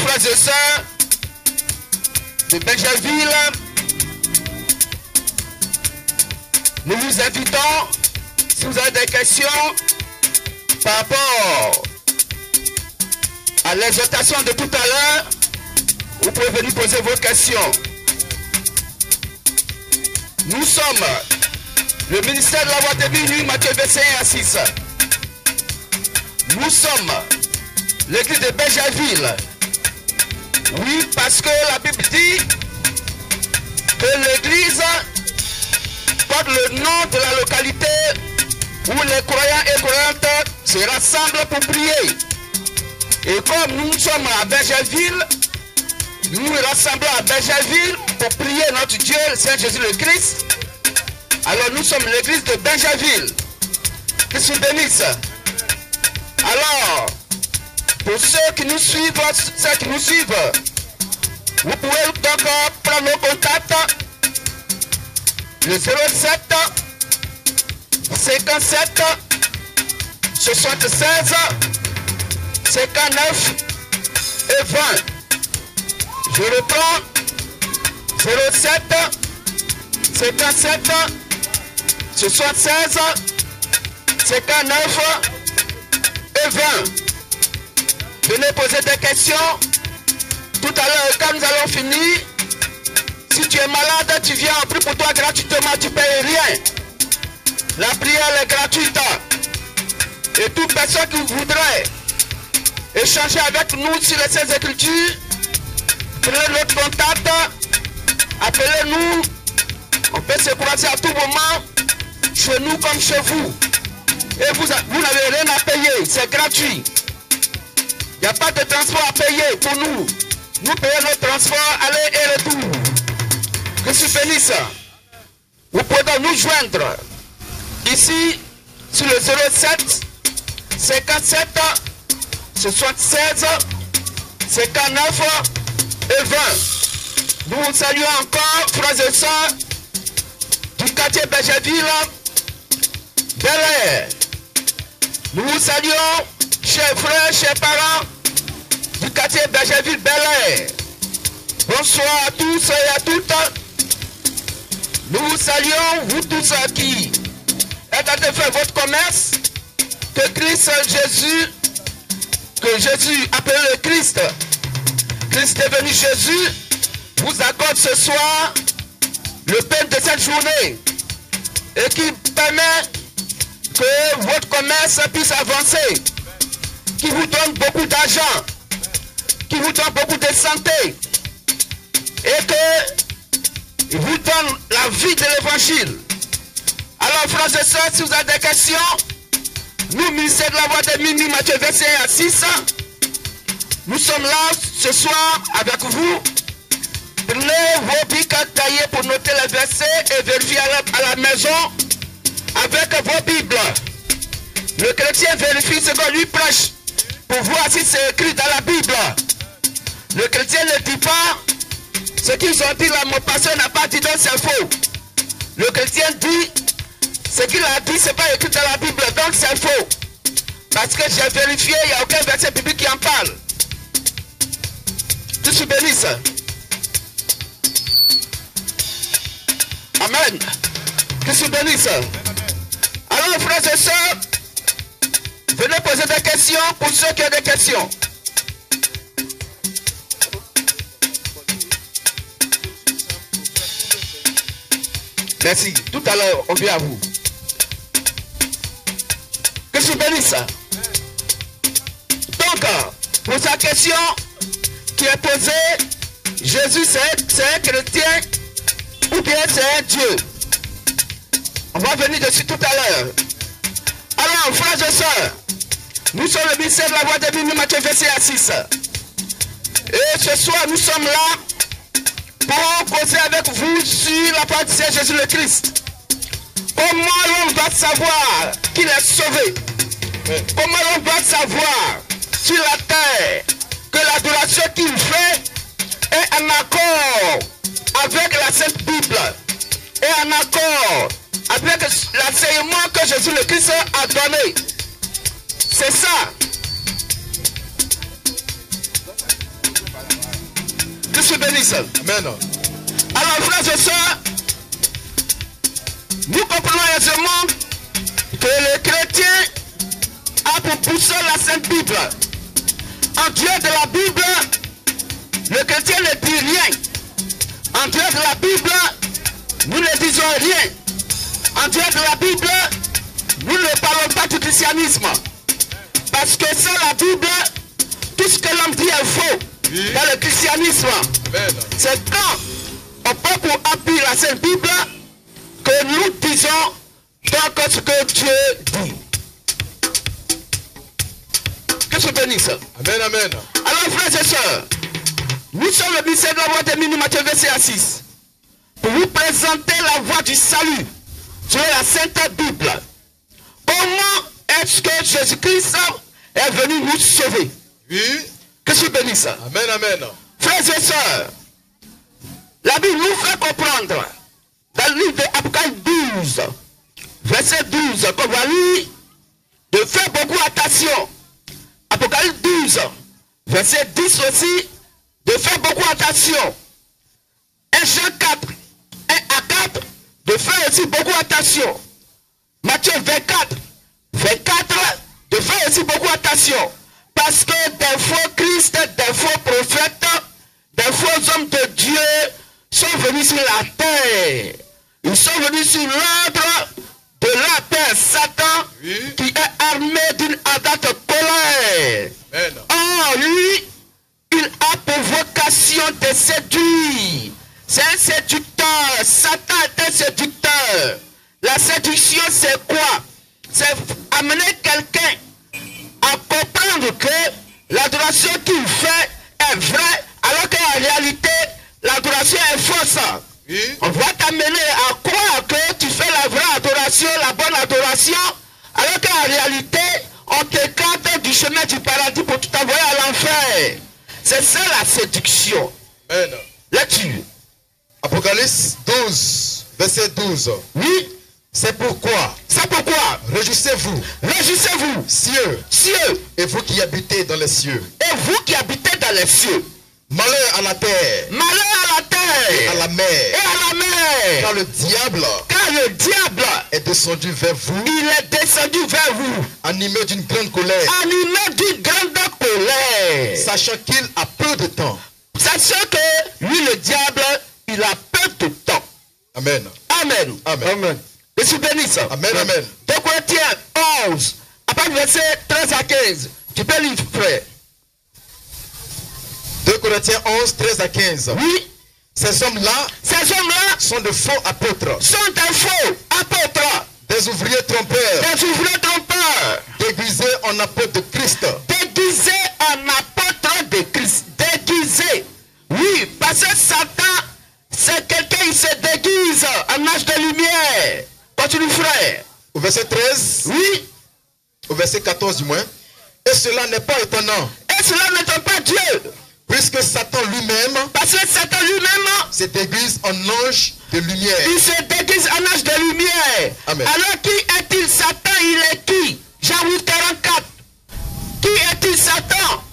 frères et sœurs de Belgerville, nous vous invitons, si vous avez des questions par rapport à l'exhortation de tout à l'heure, vous pouvez venir poser vos questions. Nous sommes le ministère de la Voix de Minuit, Matthieu 21-6. Nous sommes l'église de Belgerville. Oui, parce que la Bible dit que l'église porte le nom de la localité où les croyants et croyantes se rassemblent pour prier. Et comme nous sommes à Belgerville, nous nous rassemblons à Belgerville pour prier notre Dieu, le Seigneur Jésus le Christ. Alors nous sommes l'église de Belgerville. Que se bénisse. Alors, pour ceux qui nous suivent, vous pouvez donc prendre nos contacts. Le 07 57 76 59 et 20. Je reprends. 07 57 76 59 et 20. Venez poser des questions. Tout à l'heure, quand nous allons finir, si tu es malade, tu viens, on prie pour toi gratuitement, tu ne payes rien. La prière est gratuite. Et toute personne qui voudrait échanger avec nous sur les Saintes Écritures, prenez notre contact, appelez-nous. On peut se croiser à tout moment, chez nous comme chez vous. Et vous n'avez rien à payer, c'est gratuit. Il n'y a pas de transport à payer pour nous. Nous payons notre transport, aller et retour. Que je bénisse. Vous pouvez donc nous joindre ici sur le 07 57 76 59 et 20. Nous vous saluons encore, frères et sœurs du quartier Belgerville, Bel-Air. Nous vous saluons, chers frères, chers parents du quartier Belgerville, Bel-Air. Bonsoir à tous et à toutes. Nous vous saluons, vous tous qui êtes en train de faire votre commerce. Que Christ Jésus, que Jésus appelé le Christ, Christ est venu Jésus, vous accorde ce soir le pain de cette journée et qui permet que votre commerce puisse avancer, qui vous donne beaucoup d'argent, qui vous donne beaucoup de santé et que vous donne la vie de l'évangile. Alors frères et sœurs, si vous avez des questions, nous, ministère de la Voix de Minuit, Matthieu 21-6, nous sommes là ce soir avec vous. Prenez vos bics cahiers pour noter les versets et vérifier à la maison avec vos Bibles. Le chrétien vérifie ce qu'on lui prêche pour voir si c'est écrit dans la Bible. Le chrétien ne dit pas ce qu'ils ont dit là, mon pasteur n'a pas dit donc c'est faux. Le chrétien dit ce qu'il a dit, ce n'est pas écrit dans la Bible, donc c'est faux. Parce que j'ai vérifié, il n'y a aucun verset biblique qui en parle. Que je bénisse. Amen. Que je bénisse. Alors, frères et sœurs, venez poser des questions pour ceux qui ont des questions. Merci. Tout à l'heure, on vient à vous. Que je bénisse. Donc, pour sa question qui est posée, Jésus c'est un chrétien ou bien c'est un Dieu? On va venir dessus tout à l'heure. Alors, frères et sœurs, nous sommes le ministère de la Voix de Minuit, Matthieu 21-6. Et ce soir, nous sommes là pour causer avec vous sur la parole du Seigneur Jésus le Christ. Comment l'on doit savoir qu'il est sauvé? Comment l'on doit savoir sur la terre que l'adoration qu'il fait est en accord avec la Sainte Bible, est en accord avec l'enseignement que Jésus le Christ a donné? C'est ça. Dieu bénisse. Amen. Alors, frères et sœurs, nous comprenons aisément que le chrétien a pour pousser la Sainte Bible. En dehors de la Bible, le chrétien ne dit rien. En dehors de la Bible, nous ne disons rien. En dehors de la Bible, nous ne parlons pas du christianisme. Parce que sans la Bible, tout ce que l'homme dit est faux. Dans le christianisme, c'est quand on prend pour appui la Sainte Bible que nous disons donc ce que Dieu dit. Que se bénisse. Amen, amen. Alors, frères et sœurs, nous sommes le ministère de la voie de Minu Matthieu verset 6 pour vous présenter la voie du salut sur la Sainte Bible. Comment est-ce que Jésus-Christ est venu nous sauver? Oui. Que se bénisse. Amen, amen. Frères et sœurs, la Bible nous fait comprendre dans le livre d'Apocalypse 12, verset 12, qu'on va lire, de faire beaucoup attention. Apocalypse 12, verset 10 aussi, de faire beaucoup attention. 1 Jean 4, 1 à 4, de faire aussi beaucoup attention. Matthieu 24, 24, de faire aussi beaucoup attention. Parce que des faux Christ, des faux prophètes, des faux hommes de Dieu sont venus sur la terre. Ils sont venus sur l'ordre de la terre, Satan, qui est armé d'une ardente colère. Or, lui, il a pour vocation de séduire. C'est un séducteur. Satan est un séducteur. La séduction, c'est quoi? C'est amener quelqu'un à comprendre que l'adoration qu'il fait est vraie, alors qu'en réalité, l'adoration est fausse. Oui. On va t'amener à croire que tu fais la vraie adoration, la bonne adoration, alors qu'en réalité, on t'écarte du chemin du paradis pour t'envoyer à l'enfer. C'est ça la séduction. Amen. Lecture. Apocalypse 12, verset 12. Oui. C'est pourquoi. Réjouissez-vous. Réjouissez-vous. Cieux. Et vous qui habitez dans les cieux. Et vous qui habitez dans les cieux. Malheur à la terre. Malheur à la terre. Et à la mer. Et à la mer. Car le diable est descendu vers vous. Il est descendu vers vous. Animé d'une grande colère. Animé d'une grande colère. Sachant qu'il a peu de temps. Sachant que lui, le diable, il a peu de temps. Amen. Amen. Amen. Amen. Je suis béni ça. Amen, amen. 2 Corinthiens 11, à partir du verset 13 à 15. Tu peux lire, frère. 2 Corinthiens 11, 13 à 15. Oui. Ces hommes-là sont de faux apôtres. Sont des faux apôtres. Des ouvriers trompeurs. Des ouvriers trompeurs. Déguisés en apôtres de Christ. Déguisés en apôtres de Christ. Déguisés. Oui, parce que Satan, c'est quelqu'un qui se déguise en âge de lumière. Continue, frère. Au verset 13. Oui. Au verset 14 du moins. Et cela n'est pas étonnant. Et cela n'étonne pas Dieu. Puisque Satan lui-même. Parce que Satan lui-même se déguise en ange de lumière. Il se déguise en ange de lumière. Amen. Alors qui est-il Satan? Il est qui? Jean 8, 44. Qui est-il Satan?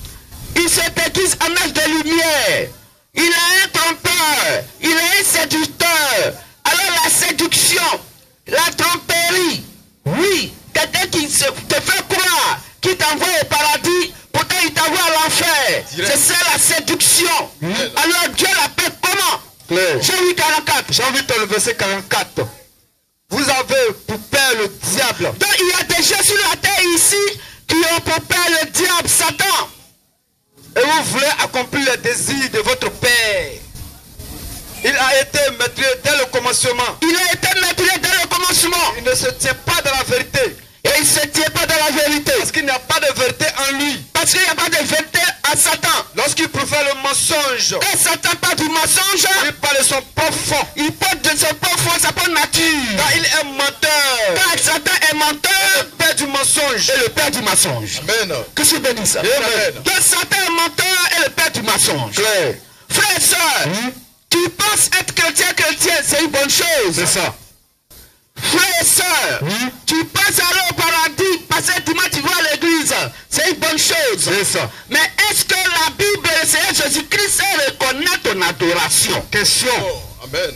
Il se déguise en ange de lumière. Il est un trompeur. Il est un séducteur. Alors la séduction, la tromperie, oui, quelqu'un qui te fait croire, qui t'envoie au paradis, pourtant il t'envoie à l'enfer. C'est ça la séduction. Alors Dieu l'appelle comment? Jean 8, 44. Jean 8, le verset 44. Vous avez pour père le diable. Donc il y a des gens sur la terre ici qui ont pour père le diable, Satan. Et vous voulez accomplir les désirs de votre père. Il a été maîtrisé dès le commencement. Il a été maîtrisé dès le commencement. Il ne se tient pas dans la vérité. Et il ne se tient pas dans la vérité. Parce qu'il n'y a pas de vérité en lui. Parce qu'il n'y a pas de vérité à Satan. Lorsqu'il préfère le mensonge. Et Satan parle du mensonge. Il parle de son profond. Il parle de son profond, sa propre nature. Car il est menteur. Car Satan est menteur. Le père du mensonge. Et le père du mensonge. Amen. Que je bénisse ça. Amen. Donc Satan est menteur et le père du mensonge. Claire. Frère et soeur, tu penses être chrétien, c'est une bonne chose. C'est ça. Frère et soeur, tu penses aller au paradis, passer dimanche, tu vas à l'église, c'est une bonne chose. C'est ça. Mais est-ce que la Bible et le Seigneur Jésus-Christ reconnaît ton tentation. Question. Oh, amen.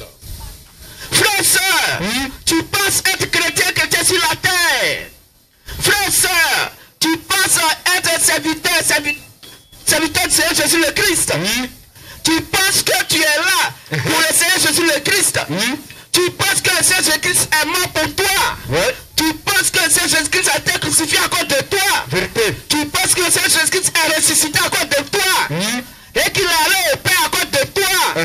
Frère et soeur, tu penses être chrétien sur la terre. Frère et soeur, tu penses être serviteur de Seigneur Jésus le Christ. Tu penses que tu es là pour le Seigneur Jésus le Christ. Tu penses que le Seigneur Jésus Christ est mort pour toi. Tu penses que le Seigneur Jésus Christ a été crucifié à cause de toi. Vérité. Tu penses que le Seigneur Jésus Christ est ressuscité à cause de toi. Et qu'il est allé au Père à cause de toi.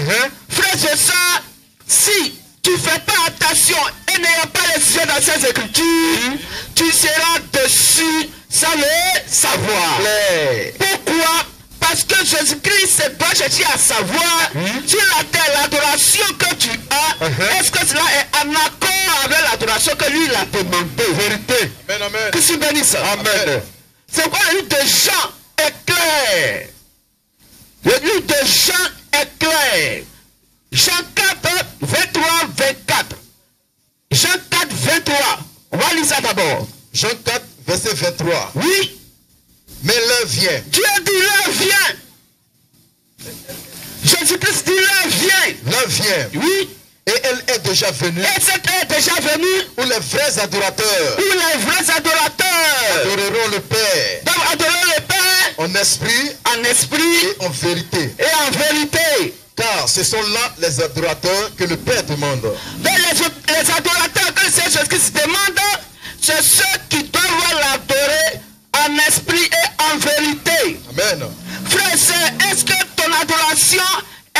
Frère et soeur, si tu ne fais pas attention et n'ayant pas les yeux dans ces écritures, tu seras dessus sans le savoir. Pourquoi? Parce que Jésus-Christ doit chercher à savoir sur la terre l'adoration que tu as, est-ce que cela est en accord avec l'adoration que lui il a demandé. Vérité. Amen, amen. Que tu bénisses. Amen. C'est pourquoi le livre de Jean est clair. Le livre de Jean est clair. Jean 4, 23, 24. Jean 4, 23. On va lire ça d'abord. Jean 4, verset 23. Oui. Mais l'heure vient. Dieu dit l'heure vient. Jésus-Christ dit l'heure vient. L'heure vient. Oui. Et elle est déjà venue. Et cette heure est déjà venue. Où les vrais adorateurs. Où les vrais adorateurs adoreront le Père. doivent adorer le Père. En esprit. Et en vérité. Et en vérité. Car ce sont là les adorateurs que le Père demande. Mais les adorateurs que le Seigneur Jésus-Christ demande, c'est ceux qui doivent l'adorer en esprit et en vérité. Amen. Frère et sœur, est-ce que ton adoration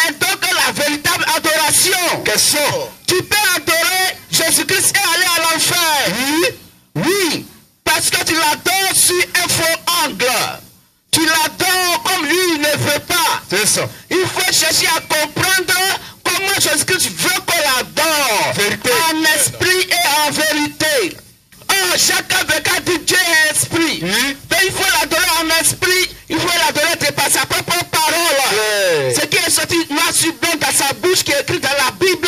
est donc la véritable adoration? Question. Tu peux adorer Jésus-Christ et aller à l'enfer. Oui. Parce que tu l'adores sur un faux angle. Tu l'adores comme lui il ne veut pas. C'est ça. Il faut chercher à comprendre comment Jésus-Christ veut qu'on l'adore. Vérité. En esprit et en vérité. Oh, chacun veut qu'à dire Dieu est esprit. Mais il faut l'adorer en esprit. Il faut l'adorer par sa propre parole. Ce qui est sorti noir sur blanc dans sa bouche, qui est écrit dans la Bible,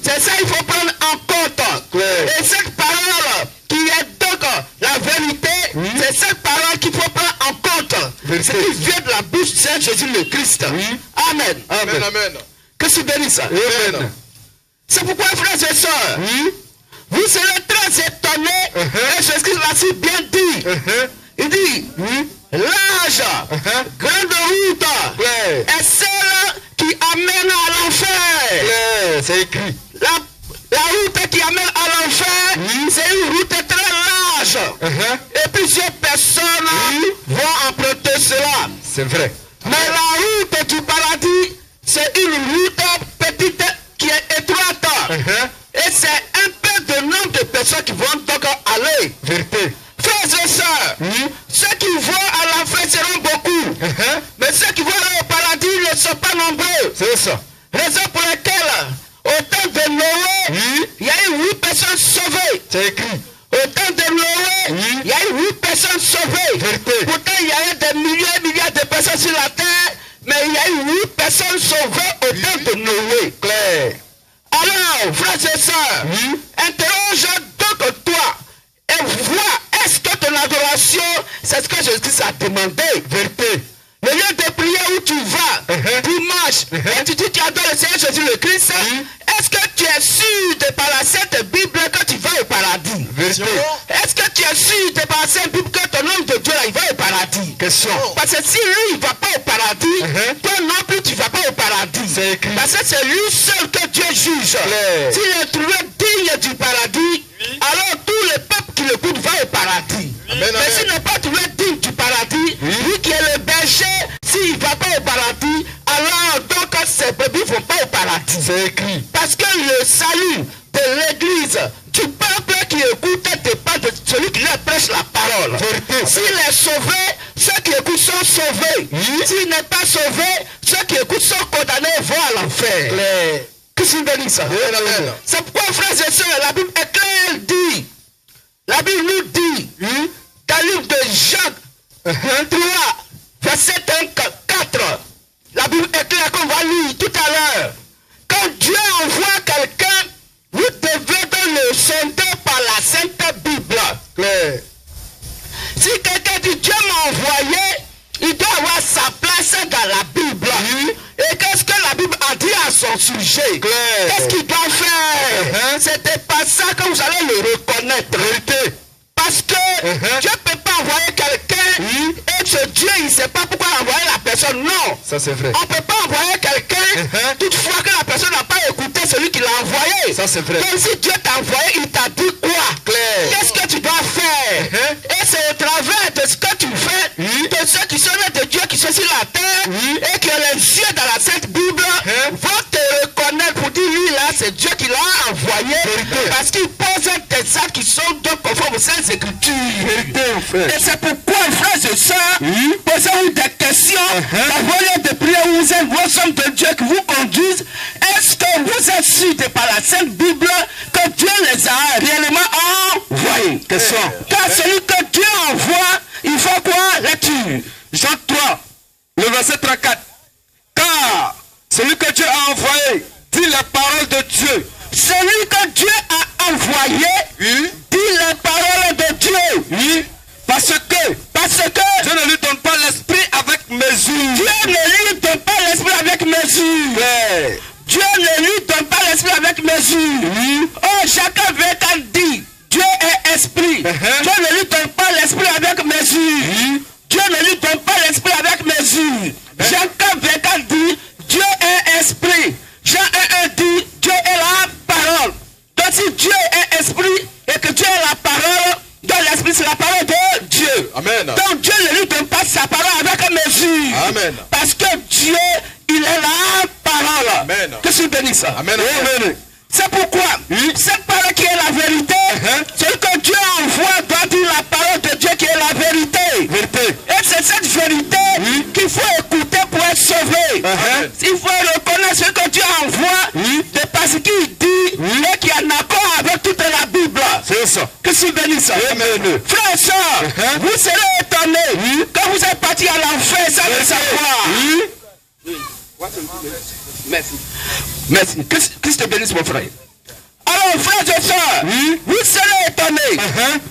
c'est ça qu'il faut prendre en compte. Et cette parole qui est donc la vérité, c'est cette parole qu'il faut prendre en compte. Ce qui vient de la bouche de Saint Jésus le Christ. Amen. Amen. Amen. Que tu bénisses. Amen. C'est pourquoi, frères et sœurs, vous serez très étonnés. Et Jésus l'a si bien dit. Il dit, l'âge, grande route, est celle qui amène à l'enfer. C'est écrit. La route qui amène à l'enfer, c'est une route très large. Et plusieurs personnes vont emprunter cela. C'est vrai. Mais la route du paradis, c'est une route petite qui est étroite. Et c'est un peu de nombre de personnes qui vont donc aller. Vérité. Frères et sœurs, ceux qui vont à l'enfer seront beaucoup. Mais ceux qui vont aller au paradis ne sont pas nombreux. C'est ça. Raison pour laquelle, au temps de Noé, il y a eu 8 personnes sauvées. C'est écrit. Au temps de Noé, il y a eu 8 personnes sauvées. Vérité. Pourtant, il y a eu des milliers et milliards de personnes sur la terre, mais il y a eu 8 personnes sauvées au temps de Noé. Claire. Alors, frères et sœurs, interroge donc toi et vois, est-ce que ton adoration, c'est ce que Jésus a demandé? Vérité. Le lieu de prière où tu vas, dimanche, et tu dis tu adores le Seigneur Jésus le Christ, est-ce que tu es sûr de par la Sainte Bible que tu vas au paradis? Vérité. Est-ce que tu es sûr de par la Sainte Bible que ton homme de Dieu là, il va au paradis? Question. Parce que si lui il ne va pas au paradis, toi non plus tu ne vas pas au paradis. C'est écrit. Parce que c'est lui seul que Dieu juge. Claire. S'il est trouvé digne du paradis, alors tout le peuple qui l'écoute va au paradis. Amen, Mais amen. s'il n'est pas trouvé digne du paradis, lui qui est le berger, s'il ne va pas au paradis, alors donc ses brebis ne vont pas au paradis. C'est écrit. Parce que le salut de l'église, du peuple qui écoute, dépend de celui qui leur prêche la parole. Vérité. S'il est sauvé, ceux qui écoutent sont sauvés. S'il n'est pas sauvé, ceux qui écoutent sont condamnés et vont à l'enfer. Claire. Que c'est béni ça? Amen. C'est pourquoi, frères et sœurs, la Bible est claire, dit. La Bible nous dit, dans le livre de Jacques 3, verset 4, la Bible est claire qu'on va lire tout à l'heure. Quand Dieu envoie quelqu'un, vous devez donc le sonder par la Sainte Bible. Claire. Si quelqu'un dit Dieu m'a envoyé, il doit avoir sa place dans la Bible. Et qu'est-ce que la Bible a dit à son sujet. Qu'est-ce qu'il doit faire? C'était pas ça que vous allez le reconnaître. Parce que Dieu ne peut pas envoyer quelqu'un et ce Dieu, il ne sait pas pourquoi envoyer la personne. Non. Ça c'est vrai. On ne peut pas envoyer quelqu'un toutefois que la personne n'a pas écouté celui qui l'a envoyé. Ça c'est vrai. Donc si Dieu t'a envoyé, il t'a dit quoi? Qu'est-ce que tu dois faire? Et c'est au travers de ce que tu fais, de ceux qui sont nés de Dieu, qui sont sur la terre, et qui ont les yeux dans la Sainte Bible, vont te reconnaître pour dire, lui là, c'est Dieu qui l'a envoyé, parce qu'il pose des actes qui sont donc conformes aux Saintes Écritures. Et c'est pourquoi, frères et sœurs, posez-vous des questions, la volonté de prière où vous êtes, vos hommes de Dieu qui vous conduisent. Est-ce que vous êtes sûrs de par la Sainte Bible que Dieu les a réellement envoyés? Question. Car celui que Dieu envoie, il faut quoi? Lecture. Jean 3, le verset 34. Car celui que Dieu a envoyé dit les paroles de Dieu. Celui que Dieu a envoyé dit les paroles de Dieu. Oui. Parce que Dieu ne lui donne pas l'esprit avec mesure. Dieu ne lui donne pas l'esprit avec mesure. Dieu ne lui donne pas l'esprit avec mesure. Oh, chacun veut qu'elle dit Dieu est esprit. Dieu ne lui donne pas l'esprit avec mesure. Dieu ne lui donne pas l'esprit avec mesure. Chacun veut qu'elle dit Dieu est esprit. Jean 1 dit Dieu est la parole. Donc si Dieu est esprit et que Dieu est la parole, donc l'esprit c'est la parole de Dieu. Amen. Donc Dieu ne lui donne pas sa parole avec mesure. Amen. Parce que Dieu, il est la parole. Amen. Que je bénisse ça. Amen. Amen. C'est pourquoi cette parole qui est la vérité, ce que Dieu envoie doit dire la parole de Dieu qui est la vérité. Et c'est cette vérité qu'il faut écouter pour être sauvé. Il faut reconnaître ce que Dieu envoie de parce qu'il dit et qui est en accord avec toute la Bible. C'est ça. Que je bénisse ça. Frères et sœurs, vous serez étonnés quand vous êtes partis à l'enfer sans le savoir. Merci. Merci. Christ te bénisse, mon frère. Alors, frères et sœurs, vous serez étonnés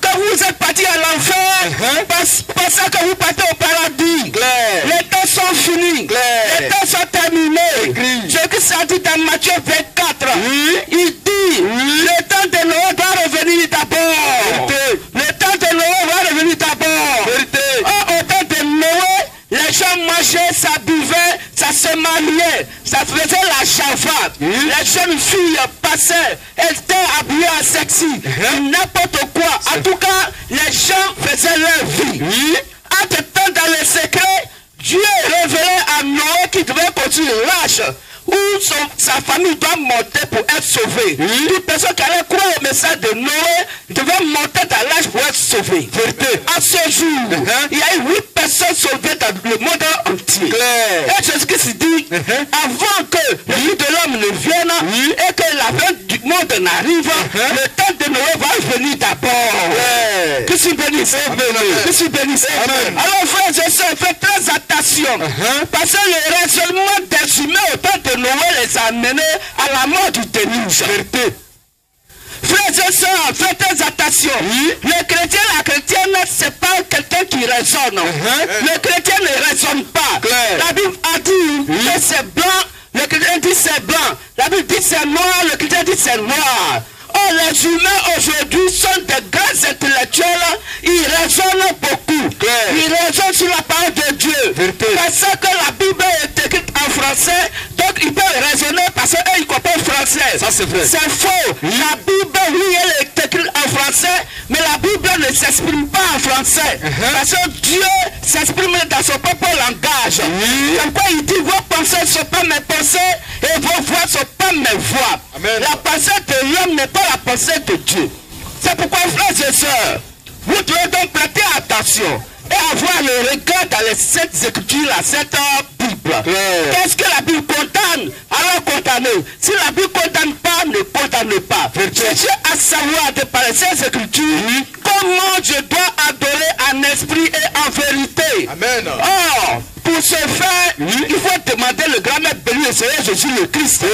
quand vous êtes partis à l'enfer, pensant que vous partez au paradis. Les temps sont finis. Les temps sont terminés. Jésus a dit dans Matthieu 24, il dit, le temps de Noé doit revenir d'abord. Le temps de Noé va revenir d'abord. Au temps de Noé, les gens mangeaient, ça buvait, ça se mariait, ça faisait la chavate. Les jeunes filles passaient, elles étaient habillées en sexy, n'importe quoi. En tout cas, les gens faisaient leur vie. Entre temps, dans le secret, Dieu révélait à Noé qui devait continuer l'âge où sa famille doit monter pour être sauvée. Toute personne qui allait croire au message de Noé devait monter dans l'âge pour être sauvée. À ce jour, il y a eu 8 personnes sauvées dans le monde entier. Et Jésus-Christ dit, avant que le Fils de l'homme ne vienne et que la fin du monde n'arrive, le temps de Noé va venir d'abord. Que tu bénisses. Que tu bénisses. Alors frères et sœurs, faites très attention. Parce que le raisonnement des humains au temps de Noé les a amenés à la mort du déluge. Frères et sœurs, faites très attention. Le chrétien, la chrétienne, c'est pas quelqu'un qui raisonne. Le chrétien ne raisonne pas. La Bible a dit que c'est blanc, le chrétien dit c'est blanc. La Bible dit c'est noir, le chrétien dit c'est noir. Oh, les humains aujourd'hui sont des grands intellectuels, ils raisonnent beaucoup. Ils raisonnent sur la parole de Dieu. Parce que la Bible est écrite en français, donc ils peuvent raisonner parce qu'ils comprennent français. Ça c'est vrai. C'est faux. La Bible, oui, elle est écrite en français, mais la Bible ne s'exprime pas en français. Parce que Dieu s'exprime dans son propre langage. Comme quoi il dit, vos pensées ne sont pas mes pensées et vos voix ne sont pas mes voix. Amen. La pensée de l'homme n'est pas la pensée de Dieu. C'est pourquoi, frères et sœurs, vous devez donc prêter attention et avoir le regard dans les Saintes Écritures, la Sainte Bible. Qu'est-ce que la Bible condamne? Alors condamnez. Si la Bible ne condamne pas, ne condamne pas. Cherchez à savoir de par les Saintes Écritures comment je dois adorer en esprit et en vérité. Amen. Or, pour ce faire, il faut demander le grand maître béni le Seigneur Jésus le Christ.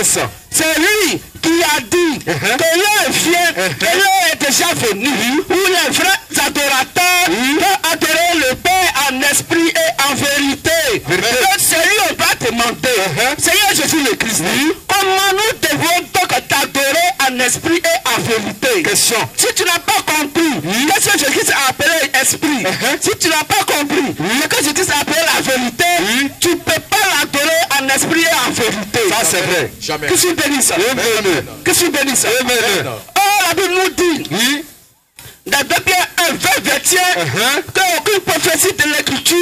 C'est lui qui a dit que l'heure vient, que l'heure est déjà venue, où les vrais adorateurs peuvent adorer le Père en esprit et en vérité. Donc c'est lui on doit demander, Seigneur Jésus le Christ. Question. Si tu n'as pas compris qu'est-ce que Jésus a appelé esprit, si tu n'as pas compris ce que Jésus a appelé la vérité, tu ne peux pas l'adorer en esprit et en vérité. Ça c'est vrai. Jamais. Que tu bénisses. Que tu bénisses. Oh, la Bible nous dit dans 2 Pierre 1, 20, 21, qu'aucune prophétie de l'écriture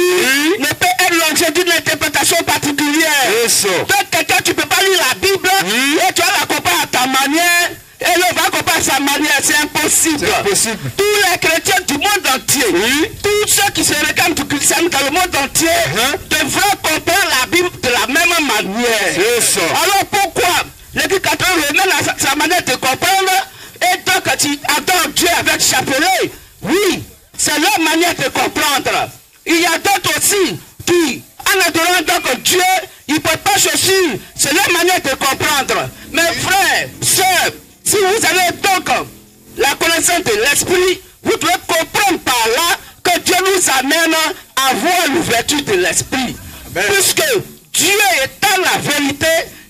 ne peut être l'objet d'une interprétation particulière. Donc quelqu'un, tu ne peux pas lire la Bible et tu vas la comparer à ta manière et l'autre va comparer à sa manière. C'est impossible. Tous les chrétiens du monde entier, tous ceux qui se réclament du christianisme dans le monde entier devraient comprendre la Bible de la même manière. Alors pourquoi l'Église catholique remet sa manière de comprendre? Et donc tu adores Dieu avec chapelet? Oui, c'est leur manière de comprendre. Il y a d'autres aussi qui, en adorant donc Dieu, ils ne peuvent pas chaussures. C'est leur manière de comprendre. Mes frères, sœurs, si vous avez donc la connaissance de l'esprit, vous devez comprendre par là que Dieu nous amène à voir l'ouverture de l'esprit. Puisque Dieu étant la vérité,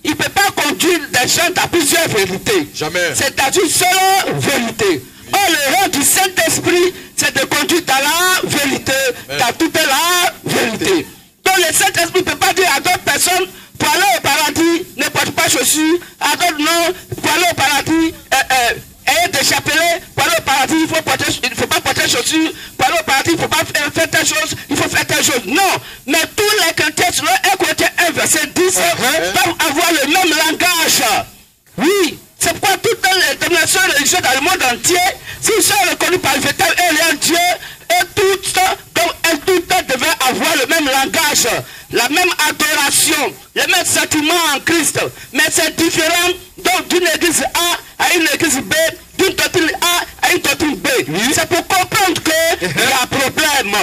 il ne peut pas conduire des gens dans plusieurs vérités. Jamais. C'est à une seule vérité. Or, le rôle du Saint-Esprit, c'est de conduire dans la vérité, dans toute la vérité. Donc, le Saint-Esprit ne peut pas dire à d'autres personnes, pour aller au paradis, ne porte pas chaussures, à d'autres non, pour aller au paradis, ayez des chapelets, pour aller au paradis, il ne faut pas porter chaussures, pour aller au paradis, il ne faut pas faire telle chose, il faut faire telle chose. Non, mais tous les chrétiens, sur 1 Corinthiens 1, verset 10, doivent avoir le même langage. Oui, c'est pourquoi toutes les dénominations religieuses dans le monde entier, s'ils sont reconnus par le véritable et réel Dieu, et toutes devaient avoir le même langage, la même adoration, les mêmes sentiments en Christ. Mais c'est différent donc d'une église A à une église B, d'une doctrine A à une doctrine B. C'est pour comprendre qu'il y a un problème.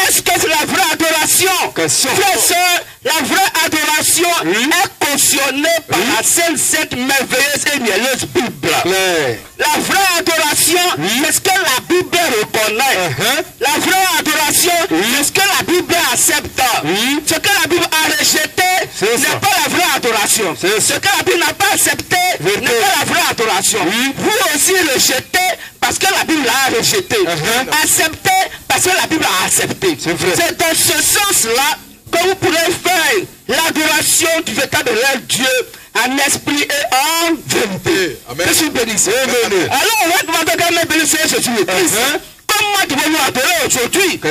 Est-ce que c'est la vraie adoration? Frères et sœurs, la vraie adoration est cautionnée par la sainte, merveilleuse et mielleuse Bible. La vraie adoration, c'est ce que la Bible reconnaît. La vraie adoration, c'est ce que la Bible accepte. Ce que la Bible a rejeté n'est pas la vraie adoration. Ce que la Bible n'a pas accepté n'est pas la vraie adoration. Vous aussi rejetez parce que la Bible l'a rejeté. Acceptez parce que la Bible a accepté. C'est dans ce sens-là que vous pourrez faire l'adoration du véritable Dieu en esprit et en vérité. Que je bénisse. Alors on va demander quand même bénir Jésus le Christ. Comment devons-nous adorer aujourd'hui? Que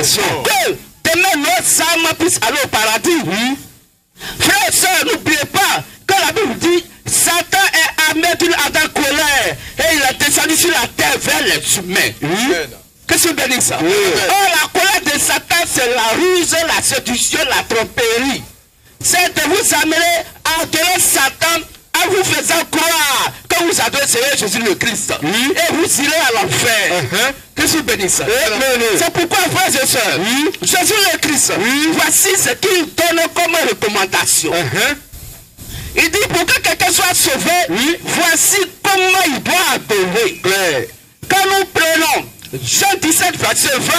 demain notre âme puisse aller au paradis. Frères et sœurs, n'oubliez pas que la Bible dit Satan est armé d'une ardente colère et il est descendu sur la terre vers les humains. Qu'est-ce que vous bénissez ça? Oh, la colère de Satan, c'est la ruse, la séduction, la tromperie. C'est de vous amener à adorer Satan en vous faisant croire que vous adorez Seigneur Jésus le Christ. Et vous irez à l'enfer. Qu'est-ce que vous bénissez? C'est pourquoi, frères et sœurs, Jésus le Christ, voici ce qu'il donne comme recommandation. Il dit pour que quelqu'un soit sauvé, voici comment il doit adorer. Quand nous prenons Jean 17, verset 20,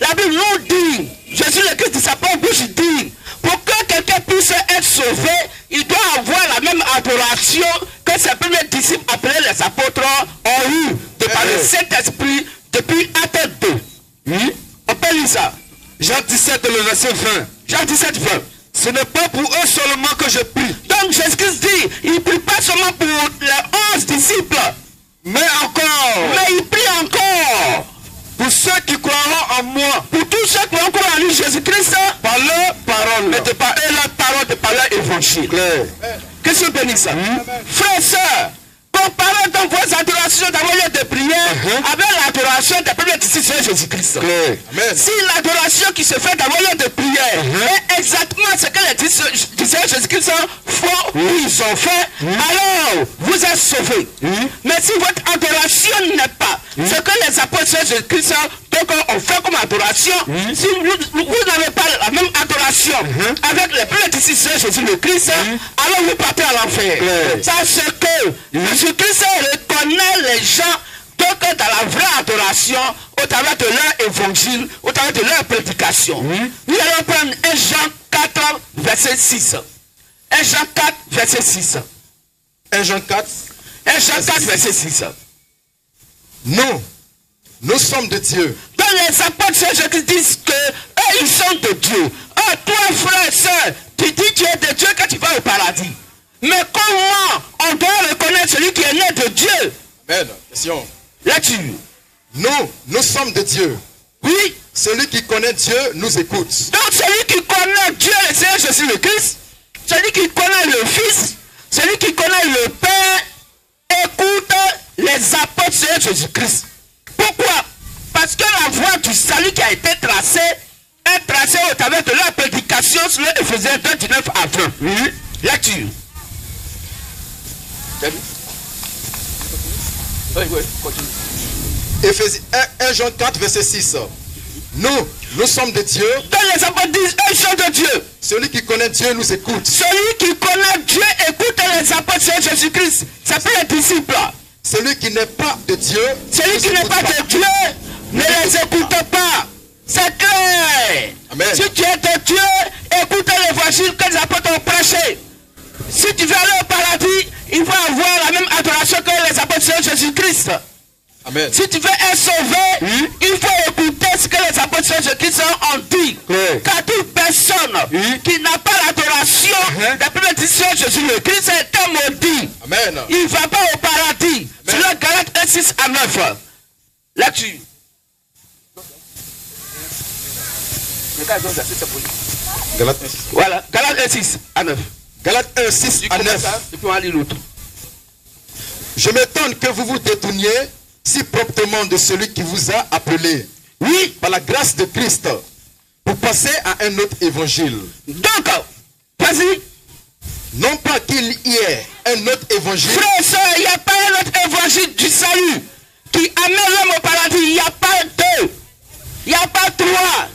la Bible nous dit, Jésus le Christ de sa propre bouche dit, pour que quelqu'un puisse être sauvé, il doit avoir la même adoration que ses premiers disciples appelés les apôtres ont eu de par le Saint-Esprit depuis Acte 2. On peut lire ça. Jean 17, le verset 20. Jean 17, 20. Ce n'est pas pour eux seulement que je prie. Donc Jésus dit, il ne prie pas seulement pour les 11 disciples, mais encore. Mais il prie encore pour ceux qui croiront en moi. Pour tous ceux qui ont encore en lui Jésus-Christ, par leur parole. Mais de par eux leur parole, de par leur évangile. Qu'est-ce que vous bénissez? Frères et sœurs, comparez donc vos adorations dans vos lieux de prière avec l'adoration des premiers disciples de Jésus-Christ. Si l'adoration qui se fait dans vos lieux de prière est exactement ce que les disciples de Jésus-Christ font ou ils ont fait, alors vous êtes sauvés. Mais si votre adoration n'est pas ce que les apôtres de Jésus-Christ ont fait comme adoration, si vous n'avez pas la même adoration avec les premiers disciples de Jésus le Christ, alors vous partez à l'enfer. Ça c'est que Jésus-Christ reconnaît les gens donc dans la vraie adoration au travers de leur évangile, au travers de leur prédication. Nous allons prendre 1 Jean 4, verset 6. 1 Jean 4, verset 6. 1 Jean 4. 1 Jean 4, verset 6. nous sommes de Dieu. Donc les apôtres Jésus disent que eux, ils sont de Dieu. Oh, toi, frère et soeur, tu dis tu es de Dieu quand tu vas au paradis. Mais comment on doit reconnaître celui qui est né de Dieu? Amen. Question. Là-dessus. Nous sommes de Dieu. Oui. Celui qui connaît Dieu nous écoute. Donc celui qui connaît Dieu, le Seigneur Jésus le Christ, celui qui connaît le Fils, celui qui connaît le Père, écoute les apôtres du Seigneur Jésus-Christ. Pourquoi? Parce que la voie du salut qui a été tracée est tracée au travers de leur prédication sur le Éphésiens 2, 19 à 20. Oui. Lecture. Éphésiens 1 Jean 4, verset 6. Nous sommes de Dieu. Donc les apôtres disent, ils sont de Dieu. Celui qui connaît Dieu nous écoute. Celui qui connaît Dieu écoute les apôtres de Jésus-Christ. C'est plus les disciples. Celui qui n'est pas de Dieu. Celui qui n'est pas de Dieu ne les écoute pas. C'est clair. Amen. Si tu es de Dieu, écoute l'évangile que les apôtres ont prêché. Si tu veux aller au paradis, il faut avoir la même adoration que les apôtres de Jésus-Christ. Amen. Si tu veux être sauvé, il faut écouter ce que les apôtres de Jésus-Christ ont dit. Car toute personne qui n'a pas l'adoration d'après la décision de Jésus le Christ est un maudit. Amen. Il ne va pas au paradis. C'est le Galates 1, 6 à 9. Là-dessus. Galates 1, 6. Voilà, Galates 1, 6 à 9. Galates 1, 6 à 9. Et puis on va lire l'autre. Je m'étonne que vous vous détourniez si promptement de celui qui vous a appelé, oui, par la grâce de Christ, pour passer à un autre évangile. Donc, vas-y. Non pas qu'il y ait un autre évangile. Frère et soeur, il n'y a pas un autre évangile du salut qui amène l'homme au paradis. Il n'y a pas deux. Il n'y a pas trois.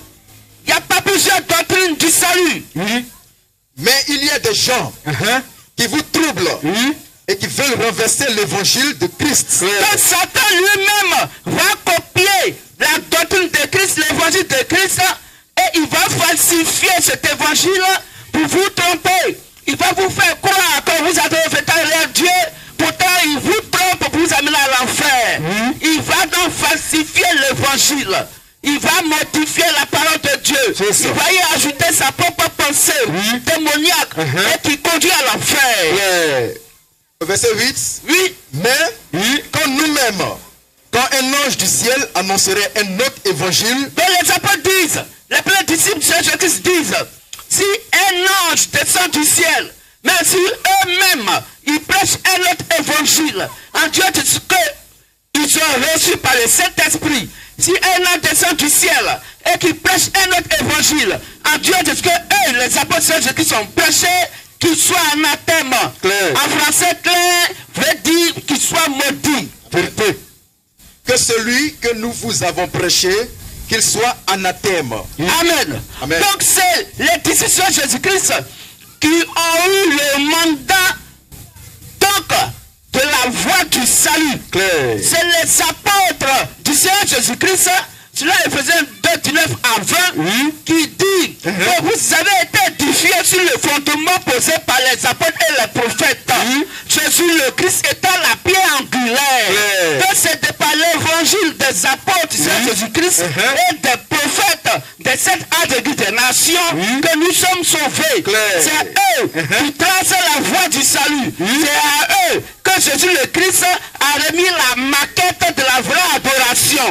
Il n'y a pas plusieurs doctrines du salut. Mais il y a des gens qui vous troublent et qui veulent renverser l'évangile de Christ. Donc Satan lui-même va copier la doctrine de Christ, l'évangile de Christ, et il va falsifier cet évangile pour vous tromper. Il va vous faire croire que vous adorez véritable Dieu, pourtant il vous trompe pour vous amener à l'enfer. Il va donc falsifier l'évangile. Il va modifier la parole de Dieu. Il va y ajouter sa propre pensée démoniaque et qui conduit à l'enfer. Verset 8. Oui. Mais quand nous-mêmes, quand un ange du ciel annoncerait un autre évangile. Donc les apôtres disent, les premiers disciples de Jésus-Christ disent, si un ange descend du ciel, mais si eux-mêmes, ils prêchent un autre évangile, en Dieu dit qu'ils sont reçus par le Saint-Esprit. Si un ange descend du ciel et qu'ils prêchent un autre évangile, en Dieu dit que eux, les apôtres de Jésus-Christ sont prêchés, qu'ils soient anathème. En français clair, veut dire qu'ils soient maudits. Vérité. Que celui que nous vous avons prêché, qu'il soit anathème. Amen. Amen. Donc c'est les disciples de Jésus-Christ qui ont eu le mandat donc de la voie du salut. C'est les apôtres du Seigneur Jésus-Christ, cela Éphésiens 2, 19 à 20, qui dit que vous avez été édifiés sur le fondement posé par les apôtres et les prophètes. Jésus le Christ étant la pierre angulaire. Donc c'est par l'évangile des apôtres du Seigneur Jésus-Christ et des prophètes de cette âge église des nations que nous sommes sauvés. C'est eux qui tracent la voie du salut. C'est à eux que Jésus le Christ a remis la maquette de la vraie adoration.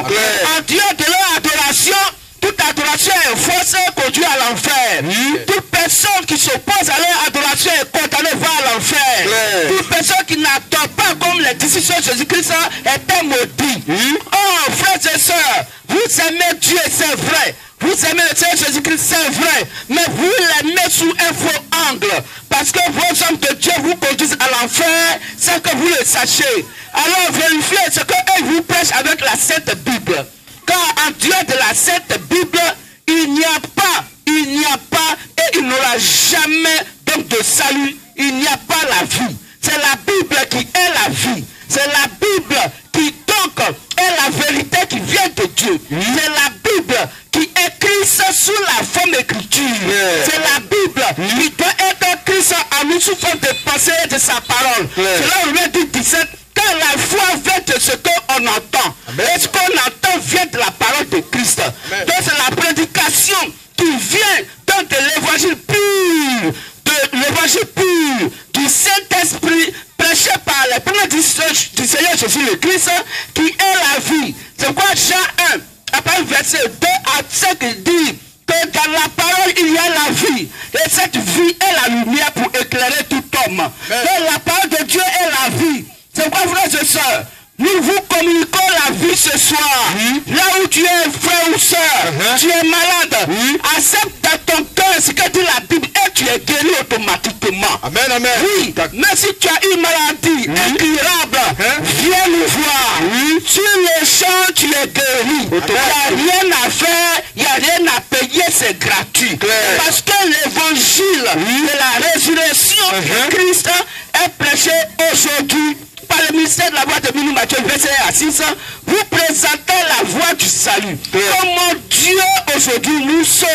En Dieu de leur adoration, toute adoration est fausse et conduit à l'enfer. Toute personne qui s'oppose à leur adoration est condamnée vers l'enfer. Toute personne qui n'adore pas comme les disciples de Jésus-Christ est un maudit. Oh, frères et sœurs, vous aimez Dieu, c'est vrai. Vous aimez le Seigneur Jésus-Christ, c'est vrai. Mais vous l'aimez sous un faux angle. Parce que vos hommes de Dieu vous conduisent à l'enfer sans que vous le sachiez. Alors vérifiez ce qu'eux vous prêchent avec la Sainte Bible. Car en Dieu de la Sainte Bible, il n'y a pas, et il n'aura jamais donc de salut. Il n'y a pas la vie. C'est la Bible qui est la vie. C'est la Bible qui donc est la vérité qui vient de Dieu. C'est la Bible qui est Christ sous la forme écriture. C'est la Bible qui doit être Christ à nous sous forme de pensée et de sa parole. C'est là où Romains 17. Car la foi vient de ce qu'on entend. vient donc de l'évangile pur, du Saint-Esprit, prêché par les premiers du Seigneur Jésus le Christ, qui est la vie. C'est quoi Jean 1, après verset 2 à 5, il dit que dans la parole il y a la vie, et cette vie est la lumière pour éclairer tout homme. Donc la parole de Dieu est la vie. C'est quoi, frères et sœurs? Nous vous communiquons la vie ce soir. Là où tu es, frère ou soeur, tu es malade, accepte dans ton cœur ce que dit la Bible et tu es guéri automatiquement. Amen, amen. Oui, mais si tu as une maladie incurable, viens nous voir. Sur les champs, tu es guéri. Il n'y a rien à faire, il n'y a rien à payer, c'est gratuit. Parce que l'évangile de la résurrection de Christ est prêché aujourd'hui par le ministère de la voix de Minou Matthieu, verset à 6, vous présentez la voie du salut. Comment Dieu aujourd'hui nous sauve.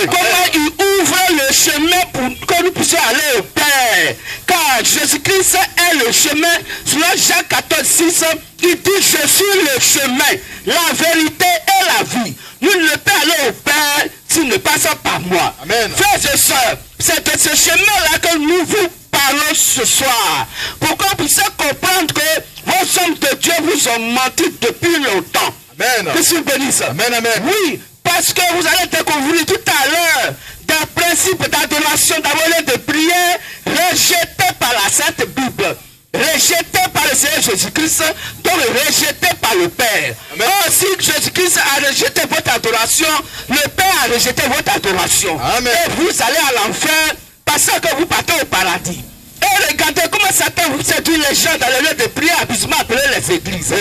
Comment il ouvre le chemin pour que nous puissions aller au Père. Car Jésus-Christ est le chemin. Selon Jean 14, 6, il dit, je suis le chemin, la vérité et la vie. Nous ne pouvons aller au Père s'il ne passe par moi. Amen. Frères et sœurs, c'est de ce chemin-là que nous vous parlons ce soir. Pour qu'on puisse comprendre que vos hommes de Dieu vous ont menti depuis longtemps. Amen. Que Dieu bénisse. Amen, amen. Oui, parce que vous allez découvrir tout à l'heure des principes d'adoration, d'amour de prière rejetés par la Sainte Bible. Rejeté par le Seigneur Jésus-Christ, donc rejeté par le Père. Or, si Jésus-Christ a rejeté votre adoration, le Père a rejeté votre adoration. Amen. Et vous allez à l'enfer parce que vous partez au paradis. Et regardez comment Satan vous séduit les gens dans les lieux de prière, abusement appelés les églises.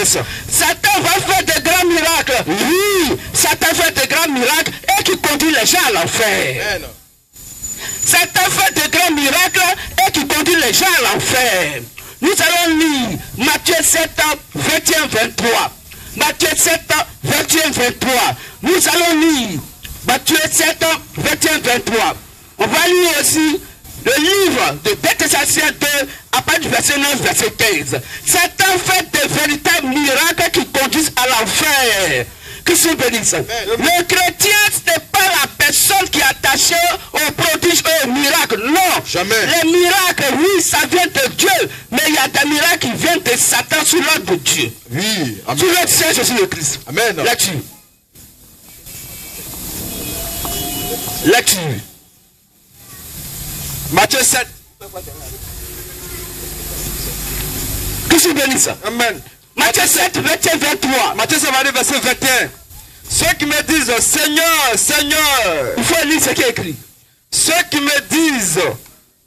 Satan va faire de grands miracles. Oui, Satan fait de grands miracles et qui conduit les gens à l'enfer. Satan fait de grands miracles et qui conduit les gens à l'enfer. Nous allons lire Matthieu 7, 21, 23. Matthieu 7, 21, 23. Nous allons lire Matthieu 7, 21, 23. On va lire aussi le livre de Thessaloniciens 2, à partir du verset 9, verset 15. Satan fait de véritables miracles qui conduisent à l'enfer. Que se bénisse. Le chrétien, ce n'est pas la personne qui est attachée aux prodiges et aux miracles. Non. Jamais. Les miracles, oui, ça vient de Dieu. Mais il y a des miracles qui viennent de Satan sous l'ordre de Dieu. Oui. Amen. Sous l'ordre de Seigneur Jésus le Christ. Amen. Là-dessus. Là-dessus. Matthieu 7. Que se bénisse. Amen. Matthieu 7, 21, 23. Matthieu 7, verset 21. Ceux qui me disent, Seigneur, Seigneur. Il faut lire ce qui est écrit. Ceux qui me disent,